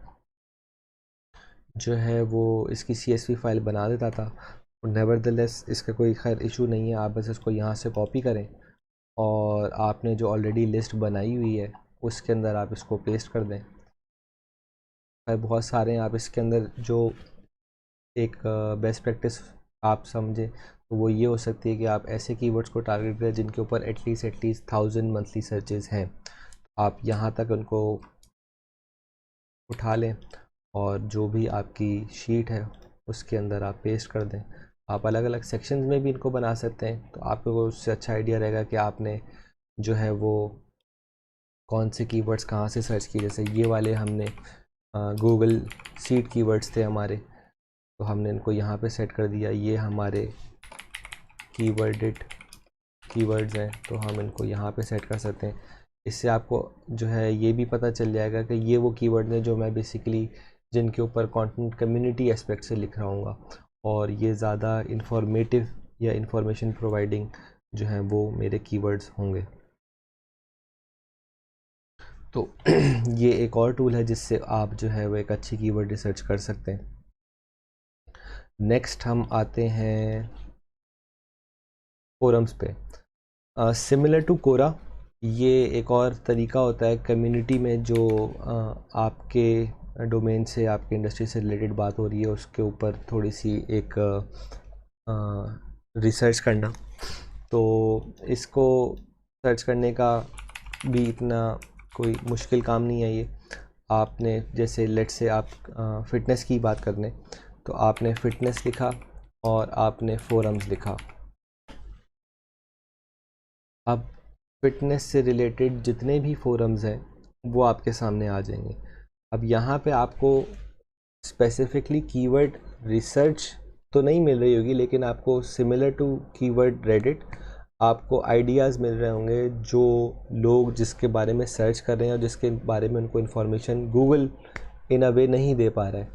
A: जो है वो इसकी CSV फाइल बना देता था। नेवरदलेस इसका कोई खैर इशू नहीं है, आप बस इसको यहाँ से कॉपी करें और आपने जो ऑलरेडी लिस्ट बनाई हुई है उसके अंदर आप इसको पेस्ट कर दें। खैर बहुत सारे हैं, आप इसके अंदर जो एक बेस्ट प्रैक्टिस आप समझें तो वो ये हो सकती है कि आप ऐसे कीवर्ड्स को टारगेट करें जिनके ऊपर एटलीस्ट 1000 मंथली सर्चेस हैं। आप यहाँ तक उनको उठा लें और जो भी आपकी शीट है उसके अंदर आप पेस्ट कर दें। आप अलग अलग सेक्शंस में भी इनको बना सकते हैं, तो आपको उससे अच्छा आइडिया रहेगा कि आपने जो है वो कौन से कीवर्ड्स कहाँ से सर्च किए। जैसे ये वाले हमने गूगल सीड कीवर्ड्स थे हमारे, तो हमने इनको यहाँ पे सेट कर दिया। ये हमारे कीवर्डेड कीवर्ड्स हैं तो हम इनको यहाँ पे सेट कर सकते हैं। इससे आपको जो है ये भी पता चल जाएगा कि ये वो कीवर्ड हैं जो मैं बेसिकली जिनके ऊपर कंटेंट कम्युनिटी एस्पेक्ट से लिख रहा हूँ और ये ज़्यादा इंफॉर्मेटिव या इंफॉर्मेशन प्रोवाइडिंग जो हैं वो मेरे कीवर्ड्स होंगे। तो ये एक और टूल है जिससे आप जो है वो एक अच्छी कीवर्ड रिसर्च कर सकते हैं। नेक्स्ट हम आते हैं फोरम्स पे। सिमिलर टू कोरा, ये एक और तरीका होता है कम्युनिटी में जो आपके डोमेन से आपके इंडस्ट्री से रिलेटेड बात हो रही है उसके ऊपर थोड़ी सी एक रिसर्च करना। तो इसको सर्च करने का भी इतना कोई मुश्किल काम नहीं है। ये आपने जैसे लेट से आप फ़िटनेस की बात करने, तो आपने फ़िटनेस लिखा और आपने फोरम्स लिखा। अब फ़िटनेस से रिलेटेड जितने भी फोरम्स हैं वो आपके सामने आ जाएंगे। अब यहाँ पे आपको स्पेसिफिकली कीवर्ड रिसर्च तो नहीं मिल रही होगी, लेकिन आपको सिमिलर टू कीवर्ड रेडिट आपको आइडियाज़ मिल रहे होंगे जो लोग जिसके बारे में सर्च कर रहे हैं और जिसके बारे में उनको इन्फॉर्मेशन गूगल इन अ वे नहीं दे पा रहा है।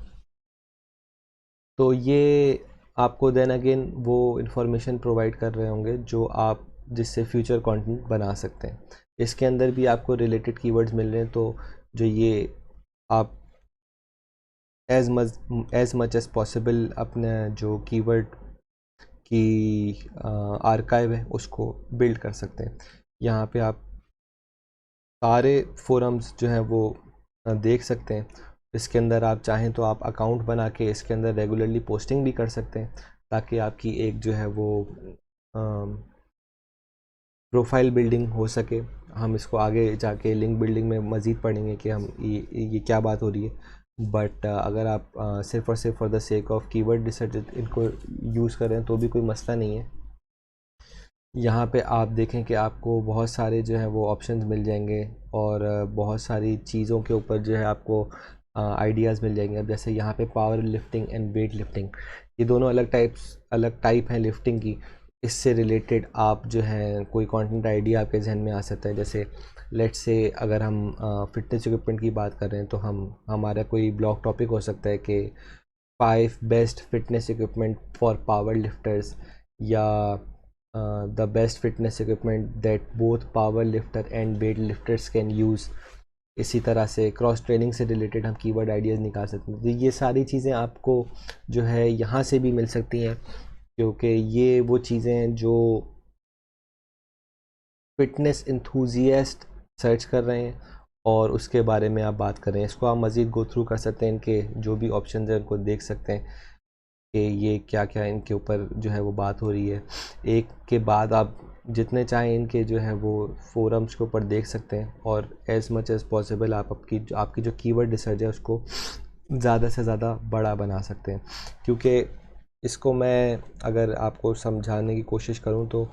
A: तो ये आपको देन अगेन वो इन्फॉर्मेशन प्रोवाइड कर रहे होंगे जो आप जिससे फ्यूचर कंटेंट बना सकते हैं। इसके अंदर भी आपको रिलेटेड कीवर्ड्स मिल रहे हैं, तो जो ये आप एज मच एज पॉसिबल अपने जो कीवर्ड की आर्काइव है उसको बिल्ड कर सकते हैं। यहाँ पे आप सारे फोरम्स जो हैं वो देख सकते हैं। इसके अंदर आप चाहें तो आप अकाउंट बना के इसके अंदर रेगुलरली पोस्टिंग भी कर सकते हैं, ताकि आपकी एक जो है वो प्रोफाइल बिल्डिंग हो सके। हम इसको आगे जाके लिंक बिल्डिंग में मज़ीद पढ़ेंगे कि हम ये क्या बात हो रही है। बट अगर आप सिर्फ़ और सिर्फ for the sake of keyword research इनको यूज़ करें तो भी कोई मसला नहीं है। यहाँ पे आप देखें कि आपको बहुत सारे जो है वो ऑप्शंस मिल जाएंगे, और बहुत सारी चीज़ों के ऊपर जो है आपको आइडियाज़ मिल जाएंगे। अब जैसे यहाँ पे power lifting and weight lifting, ये दोनों अलग टाइप हैं लिफ्टिंग की। इससे रिलेटेड आप जो है कोई कंटेंट आइडिया आपके जहन में आ सकता है। जैसे लेट्स से अगर हम फिटनेस इक्विपमेंट की बात कर रहे हैं तो हमारा कोई ब्लॉग टॉपिक हो सकता है कि 5 best fitness equipment for power lifters, या the best fitness equipment that both power lifter and weight lifters can use. इसी तरह से क्रॉस ट्रेनिंग से रिलेटेड हम कीवर्ड आइडियाज़ निकाल सकते हैं। तो ये सारी चीज़ें आपको जो है यहाँ से भी मिल सकती हैं, क्योंकि ये वो चीज़ें हैं जो फिटनेस इंथुजियास्ट सर्च कर रहे हैं और उसके बारे में आप बात कर रहे हैं। इसको आप मज़ीद गो थ्रू कर सकते हैं, इनके जो भी ऑप्शन हैं उनको देख सकते हैं कि ये क्या क्या इनके ऊपर जो है वो बात हो रही है। एक के बाद आप जितने चाहें इनके जो है वो फोरम्स के ऊपर देख सकते हैं, और एज़ मच एज़ पॉसिबल आप आपकी जो कीवर्ड रिसर्च है उसको ज़्यादा से ज़्यादा बड़ा बना सकते हैं। क्योंकि इसको मैं अगर आपको समझाने की कोशिश करूं तो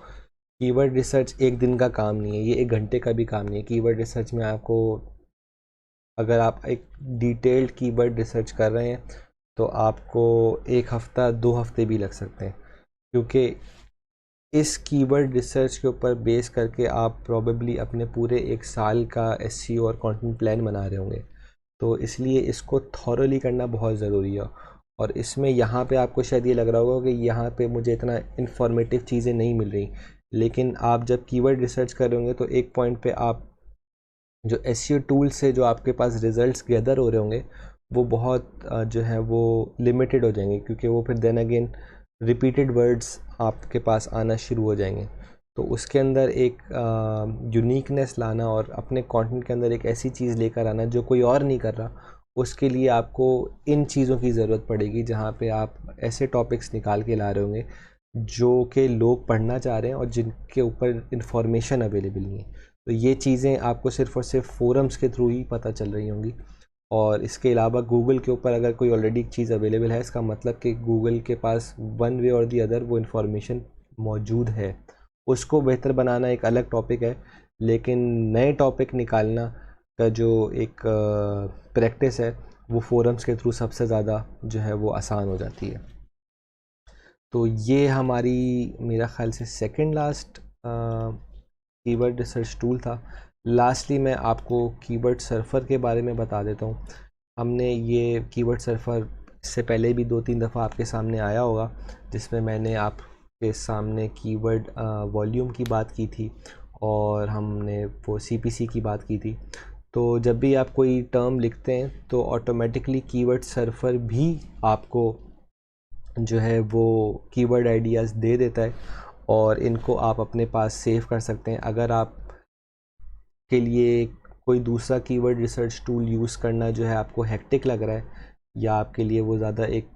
A: कीवर्ड रिसर्च एक दिन का काम नहीं है, ये एक घंटे का भी काम नहीं है। कीवर्ड रिसर्च में आपको, अगर आप एक डिटेल्ड कीवर्ड रिसर्च कर रहे हैं तो आपको 1 हफ़्ता 2 हफ़्ते भी लग सकते हैं, क्योंकि इस कीवर्ड रिसर्च के ऊपर बेस करके आप प्रॉबेबली अपने पूरे 1 साल का एसईओ और कंटेंट प्लान बना रहे होंगे। तो इसलिए इसको थॉरली करना बहुत ज़रूरी है। और इसमें यहाँ पे आपको शायद ये लग रहा होगा कि यहाँ पे मुझे इतना इन्फॉर्मेटिव चीज़ें नहीं मिल रही, लेकिन आप जब कीवर्ड रिसर्च कर रहे होंगे तो एक पॉइंट पे आप जो एसईओ टूल से जो आपके पास रिजल्ट्स गैदर हो रहे होंगे वो बहुत जो है वो लिमिटेड हो जाएंगे, क्योंकि वो फिर देन अगेन रिपीटेड वर्ड्स आपके पास आना शुरू हो जाएंगे। तो उसके अंदर एक यूनिकनेस लाना और अपने कंटेंट के अंदर एक ऐसी चीज़ लेकर आना जो कोई और नहीं कर रहा, उसके लिए आपको इन चीज़ों की ज़रूरत पड़ेगी, जहाँ पे आप ऐसे टॉपिक्स निकाल के ला रहे होंगे जो कि लोग पढ़ना चाह रहे हैं और जिनके ऊपर इंफॉर्मेशन अवेलेबल नहीं है। तो ये चीज़ें आपको सिर्फ़ और सिर्फ फोरम्स के थ्रू ही पता चल रही होंगी। और इसके अलावा गूगल के ऊपर अगर कोई ऑलरेडी चीज़ अवेलेबल है, इसका मतलब कि गूगल के पास वन वे और दी अदर वो इन्फॉर्मेशन मौजूद है। उसको बेहतर बनाना एक अलग टॉपिक है, लेकिन नए टॉपिक निकालना का जो एक प्रैक्टिस है वो फोरम्स के थ्रू सबसे ज़्यादा जो है वो आसान हो जाती है। तो ये हमारी मेरा ख़्याल से second last keyword research tool था। लास्टली मैं आपको कीवर्ड सर्फर के बारे में बता देता हूँ। हमने ये कीवर्ड सर्फर से पहले भी 2-3 दफ़ा आपके सामने आया होगा, जिसमें मैंने आपके सामने कीवर्ड वॉल्यूम की बात की थी और हमने वो सीपीसी की बात की थी। तो जब भी आप कोई टर्म लिखते हैं तो ऑटोमेटिकली कीवर्ड सर्फर भी आपको जो है वो कीवर्ड आइडियाज़ दे देता है, और इनको आप अपने पास सेव कर सकते हैं। अगर आप के लिए कोई दूसरा कीवर्ड रिसर्च टूल यूज़ करना जो है आपको हेक्टिक लग रहा है, या आपके लिए वो ज़्यादा एक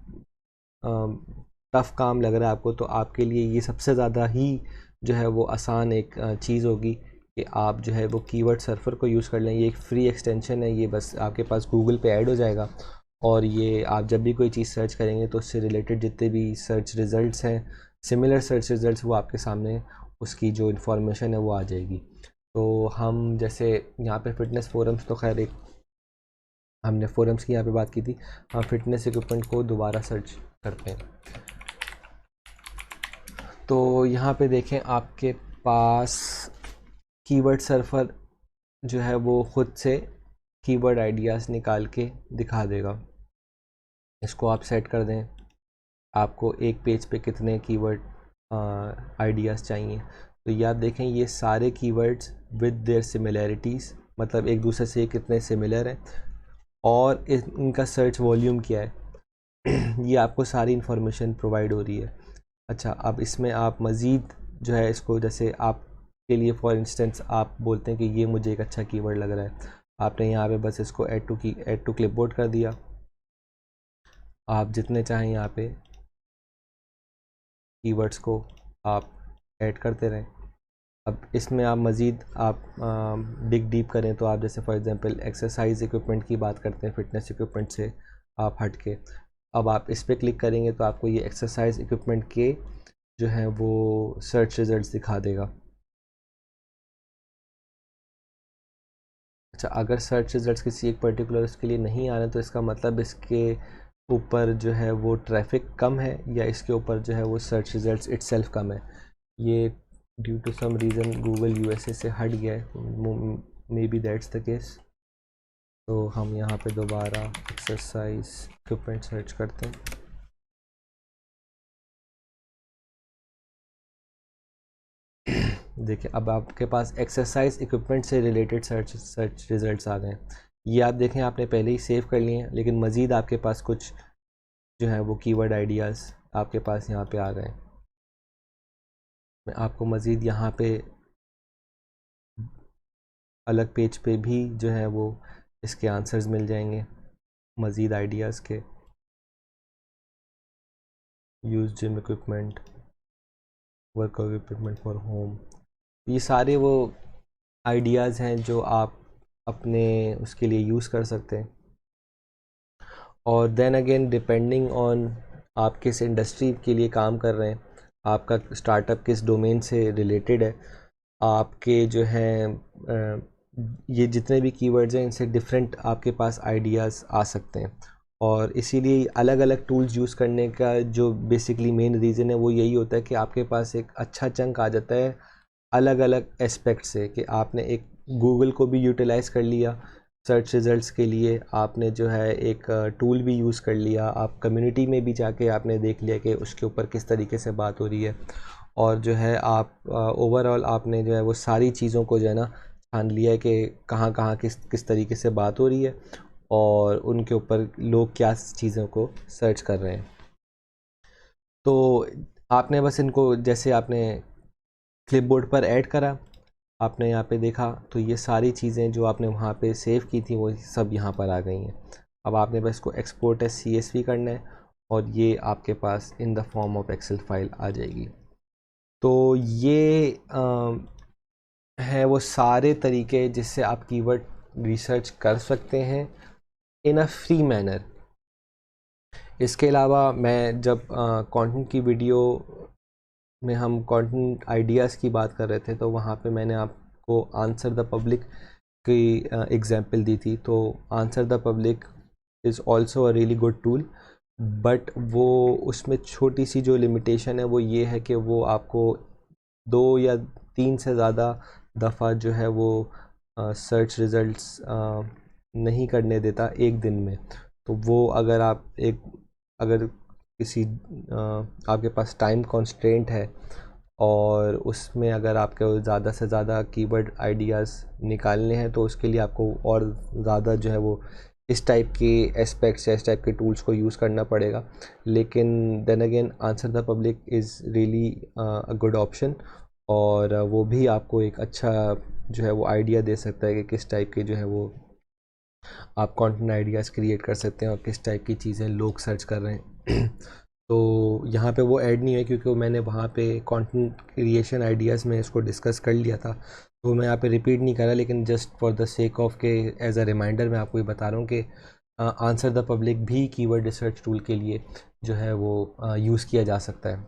A: टफ़ काम लग रहा है आपको, तो आपके लिए ये सबसे ज़्यादा ही जो है वो आसान एक चीज़ होगी कि आप जो है वो कीवर्ड सर्फर को यूज़ कर लें। ये एक फ्री एक्सटेंशन है, ये बस आपके पास गूगल पे ऐड हो जाएगा, और ये आप जब भी कोई चीज़ सर्च करेंगे तो उससे रिलेटेड जितने भी सर्च रिज़ल्ट्स हैं, सिमिलर सर्च रिज़ल्ट्स, वो आपके सामने उसकी जो इन्फॉर्मेशन है वो आ जाएगी। तो हम जैसे यहाँ पे फ़िटनेस फोरम्स, तो खैर एक हमने फोरम्स की यहाँ पे बात की थी, हम फिटनेस इक्विपमेंट को दोबारा सर्च करते हैं। तो यहाँ पे देखें आपके पास कीवर्ड सर्फर जो है वो ख़ुद से कीवर्ड आइडियाज़ निकाल के दिखा देगा। इसको आप सेट कर दें, आपको एक पेज पे कितने कीवर्ड आइडियाज़ चाहिए। तो ये आप देखें, ये सारे कीवर्ड्स विद देयर सिमिलैरिटीज़, मतलब एक दूसरे से कितने सिमिलर हैं, और इनका सर्च वॉल्यूम क्या है। ये आपको सारी इन्फॉर्मेशन प्रोवाइड हो रही है। अच्छा, अब इसमें आप मज़ीद जो है इसको, जैसे आपके लिए फॉर इंस्टेंस आप बोलते हैं कि ये मुझे एक अच्छा कीवर्ड लग रहा है, आपने यहाँ पे बस इसको ऐड टू क्लिपबोर्ड कर दिया। आप जितने चाहें यहाँ पे कीवर्ड्स को आप ऐड करते रहें। अब इसमें आप मज़ीद आप डिग डीप करें तो आप जैसे फॉर एग्जांपल एक्सरसाइज इक्विपमेंट की बात करते हैं, फिटनेस इक्विपमेंट से आप हट के, अब आप इस पर क्लिक करेंगे तो आपको ये एक्सरसाइज इक्विपमेंट के जो हैं वो सर्च रिजल्ट्स दिखा देगा। अच्छा, अगर सर्च रिजल्ट्स किसी एक पर्टिकुलर उसके लिए नहीं आ रहे तो इसका मतलब इसके ऊपर जो है वो ट्रैफिक कम है, या इसके ऊपर जो है वो सर्च रिजल्ट्स इटसेल्फ कम है। ये due to some reason Google USA से हट गया है, may be that's the case. तो हम यहाँ पे दोबारा एक्सरसाइज इक्विपमेंट सर्च करते हैं। देखिए, अब आपके पास एक्सरसाइज इक्विपमेंट से रिलेटेड सर्च रिजल्ट्स आ गए हैं। ये आप देखें आपने पहले ही सेव कर लिए हैं, लेकिन मज़ीद आपके पास कुछ जो है वो कीवर्ड आइडियाज़ आपके पास यहाँ पे आ गए हैं। मैं आपको मज़ीद यहाँ पे अलग पेज पे भी जो है वो इसके आंसर्स मिल जाएंगे मज़ीद आइडियाज़ के। Use gym equipment, workout equipment for home, ये सारे वो आइडियाज़ हैं जो आप अपने उसके लिए यूज़ कर सकते हैं। और देन अगेन डिपेंडिंग ऑन आप किस इंडस्ट्री के लिए काम कर रहे हैं, आपका स्टार्टअप किस डोमेन से रिलेटेड है, आपके जो हैं ये जितने भी कीवर्ड्स हैं इनसे डिफरेंट आपके पास आइडियाज़ आ सकते हैं। और इसीलिए अलग अलग टूल्स यूज़ करने का जो बेसिकली मेन रीज़न है वो यही होता है कि आपके पास एक अच्छा चंक आ जाता है अलग अलग एस्पेक्ट से, कि आपने एक गूगल को भी यूटिलाइज़ कर लिया सर्च रिज़ल्ट्स के लिए, आपने जो है एक टूल भी यूज़ कर लिया, आप कम्युनिटी में भी जाके आपने देख लिया कि उसके ऊपर किस तरीके से बात हो रही है, और जो है आप ओवरऑल आपने जो है वो सारी चीज़ों को जो है ना छान लिया है कि कहाँ कहाँ किस किस तरीके से बात हो रही है और उनके ऊपर लोग क्या चीज़ों को सर्च कर रहे हैं। तो आपने बस इनको जैसे आपने क्लिपबोर्ड पर ऐड करा, आपने यहाँ पे देखा तो ये सारी चीज़ें जो आपने वहाँ पे सेव की थी वो सब यहाँ पर आ गई हैं। अब आपने बस इसको एक्सपोर्ट एज CSV करना है और ये आपके पास in the form of Excel file आ जाएगी। तो ये है वो सारे तरीके जिससे आप कीवर्ड रिसर्च कर सकते हैं इन अ फ्री मैनर। इसके अलावा मैं जब कंटेंट की वीडियो में हम कंटेंट आइडियाज़ की बात कर रहे थे तो वहाँ पे मैंने आपको आंसर द पब्लिक की एग्जांपल दी थी। तो answer the public is also a really good tool, but वो उसमें छोटी सी जो लिमिटेशन है वो ये है कि वो आपको 2 या 3 से ज़्यादा दफ़ा जो है वो सर्च रिज़ल्ट्स नहीं करने देता एक दिन में। तो वो अगर आप अगर किसी आपके पास टाइम कॉन्स्ट्रेंट है और उसमें अगर आपको ज़्यादा से ज़्यादा कीवर्ड आइडियाज़ निकालने हैं तो उसके लिए आपको और ज़्यादा जो है वो इस टाइप के एस्पेक्ट्स या इस टाइप के टूल्स को यूज़ करना पड़ेगा। लेकिन then again answer the public is really a good option, और वो भी आपको एक अच्छा जो है वो आइडिया दे सकता है कि किस टाइप के जो है वो आप कंटेंट आइडियाज़ क्रिएट कर सकते हैं और किस टाइप की चीज़ें लोग सर्च कर रहे हैं। तो यहाँ पे वो ऐड नहीं है क्योंकि मैंने वहाँ पे कंटेंट क्रिएशन आइडियाज़ में इसको डिस्कस कर लिया था, तो मैं यहाँ पे रिपीट नहीं कर रहा, लेकिन just for the sake of के एज अ रिमाइंडर मैं आपको ये बता रहा हूँ कि आंसर द पब्लिक भी कीवर्ड रिसर्च टूल के लिए जो है वो यूज़ किया जा सकता है।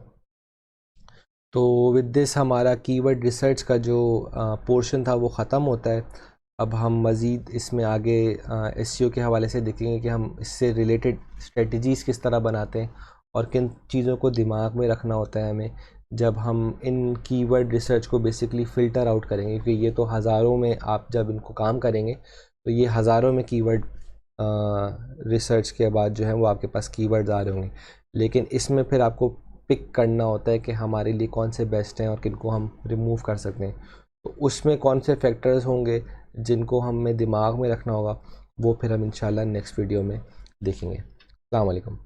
A: तो विद दिस हमारा कीवर्ड रिसर्च का जो पोर्शन था वो ख़त्म होता है। अब हम मज़ीद इसमें आगे एसईओ के हवाले से देखेंगे कि हम इससे रिलेटेड स्ट्रेटजीज़ किस तरह बनाते हैं और किन चीज़ों को दिमाग में रखना होता है हमें जब हम इन कीवर्ड रिसर्च को बेसिकली फ़िल्टर आउट करेंगे, क्योंकि ये तो हज़ारों में आप जब इनको काम करेंगे तो ये हज़ारों में कीवर्ड रिसर्च के बाद जो है वो आपके पास कीवर्ड्स आ रहे होंगे, लेकिन इसमें फिर आपको पिक करना होता है कि हमारे लिए कौन से बेस्ट हैं और किनको हम रिमूव कर सकते हैं। तो उसमें कौन से फैक्टर्स होंगे जिनको हमें दिमाग में रखना होगा, वो फिर हम इंशाल्लाह नेक्स्ट वीडियो में देखेंगे। अस्सलाम वालेकुम।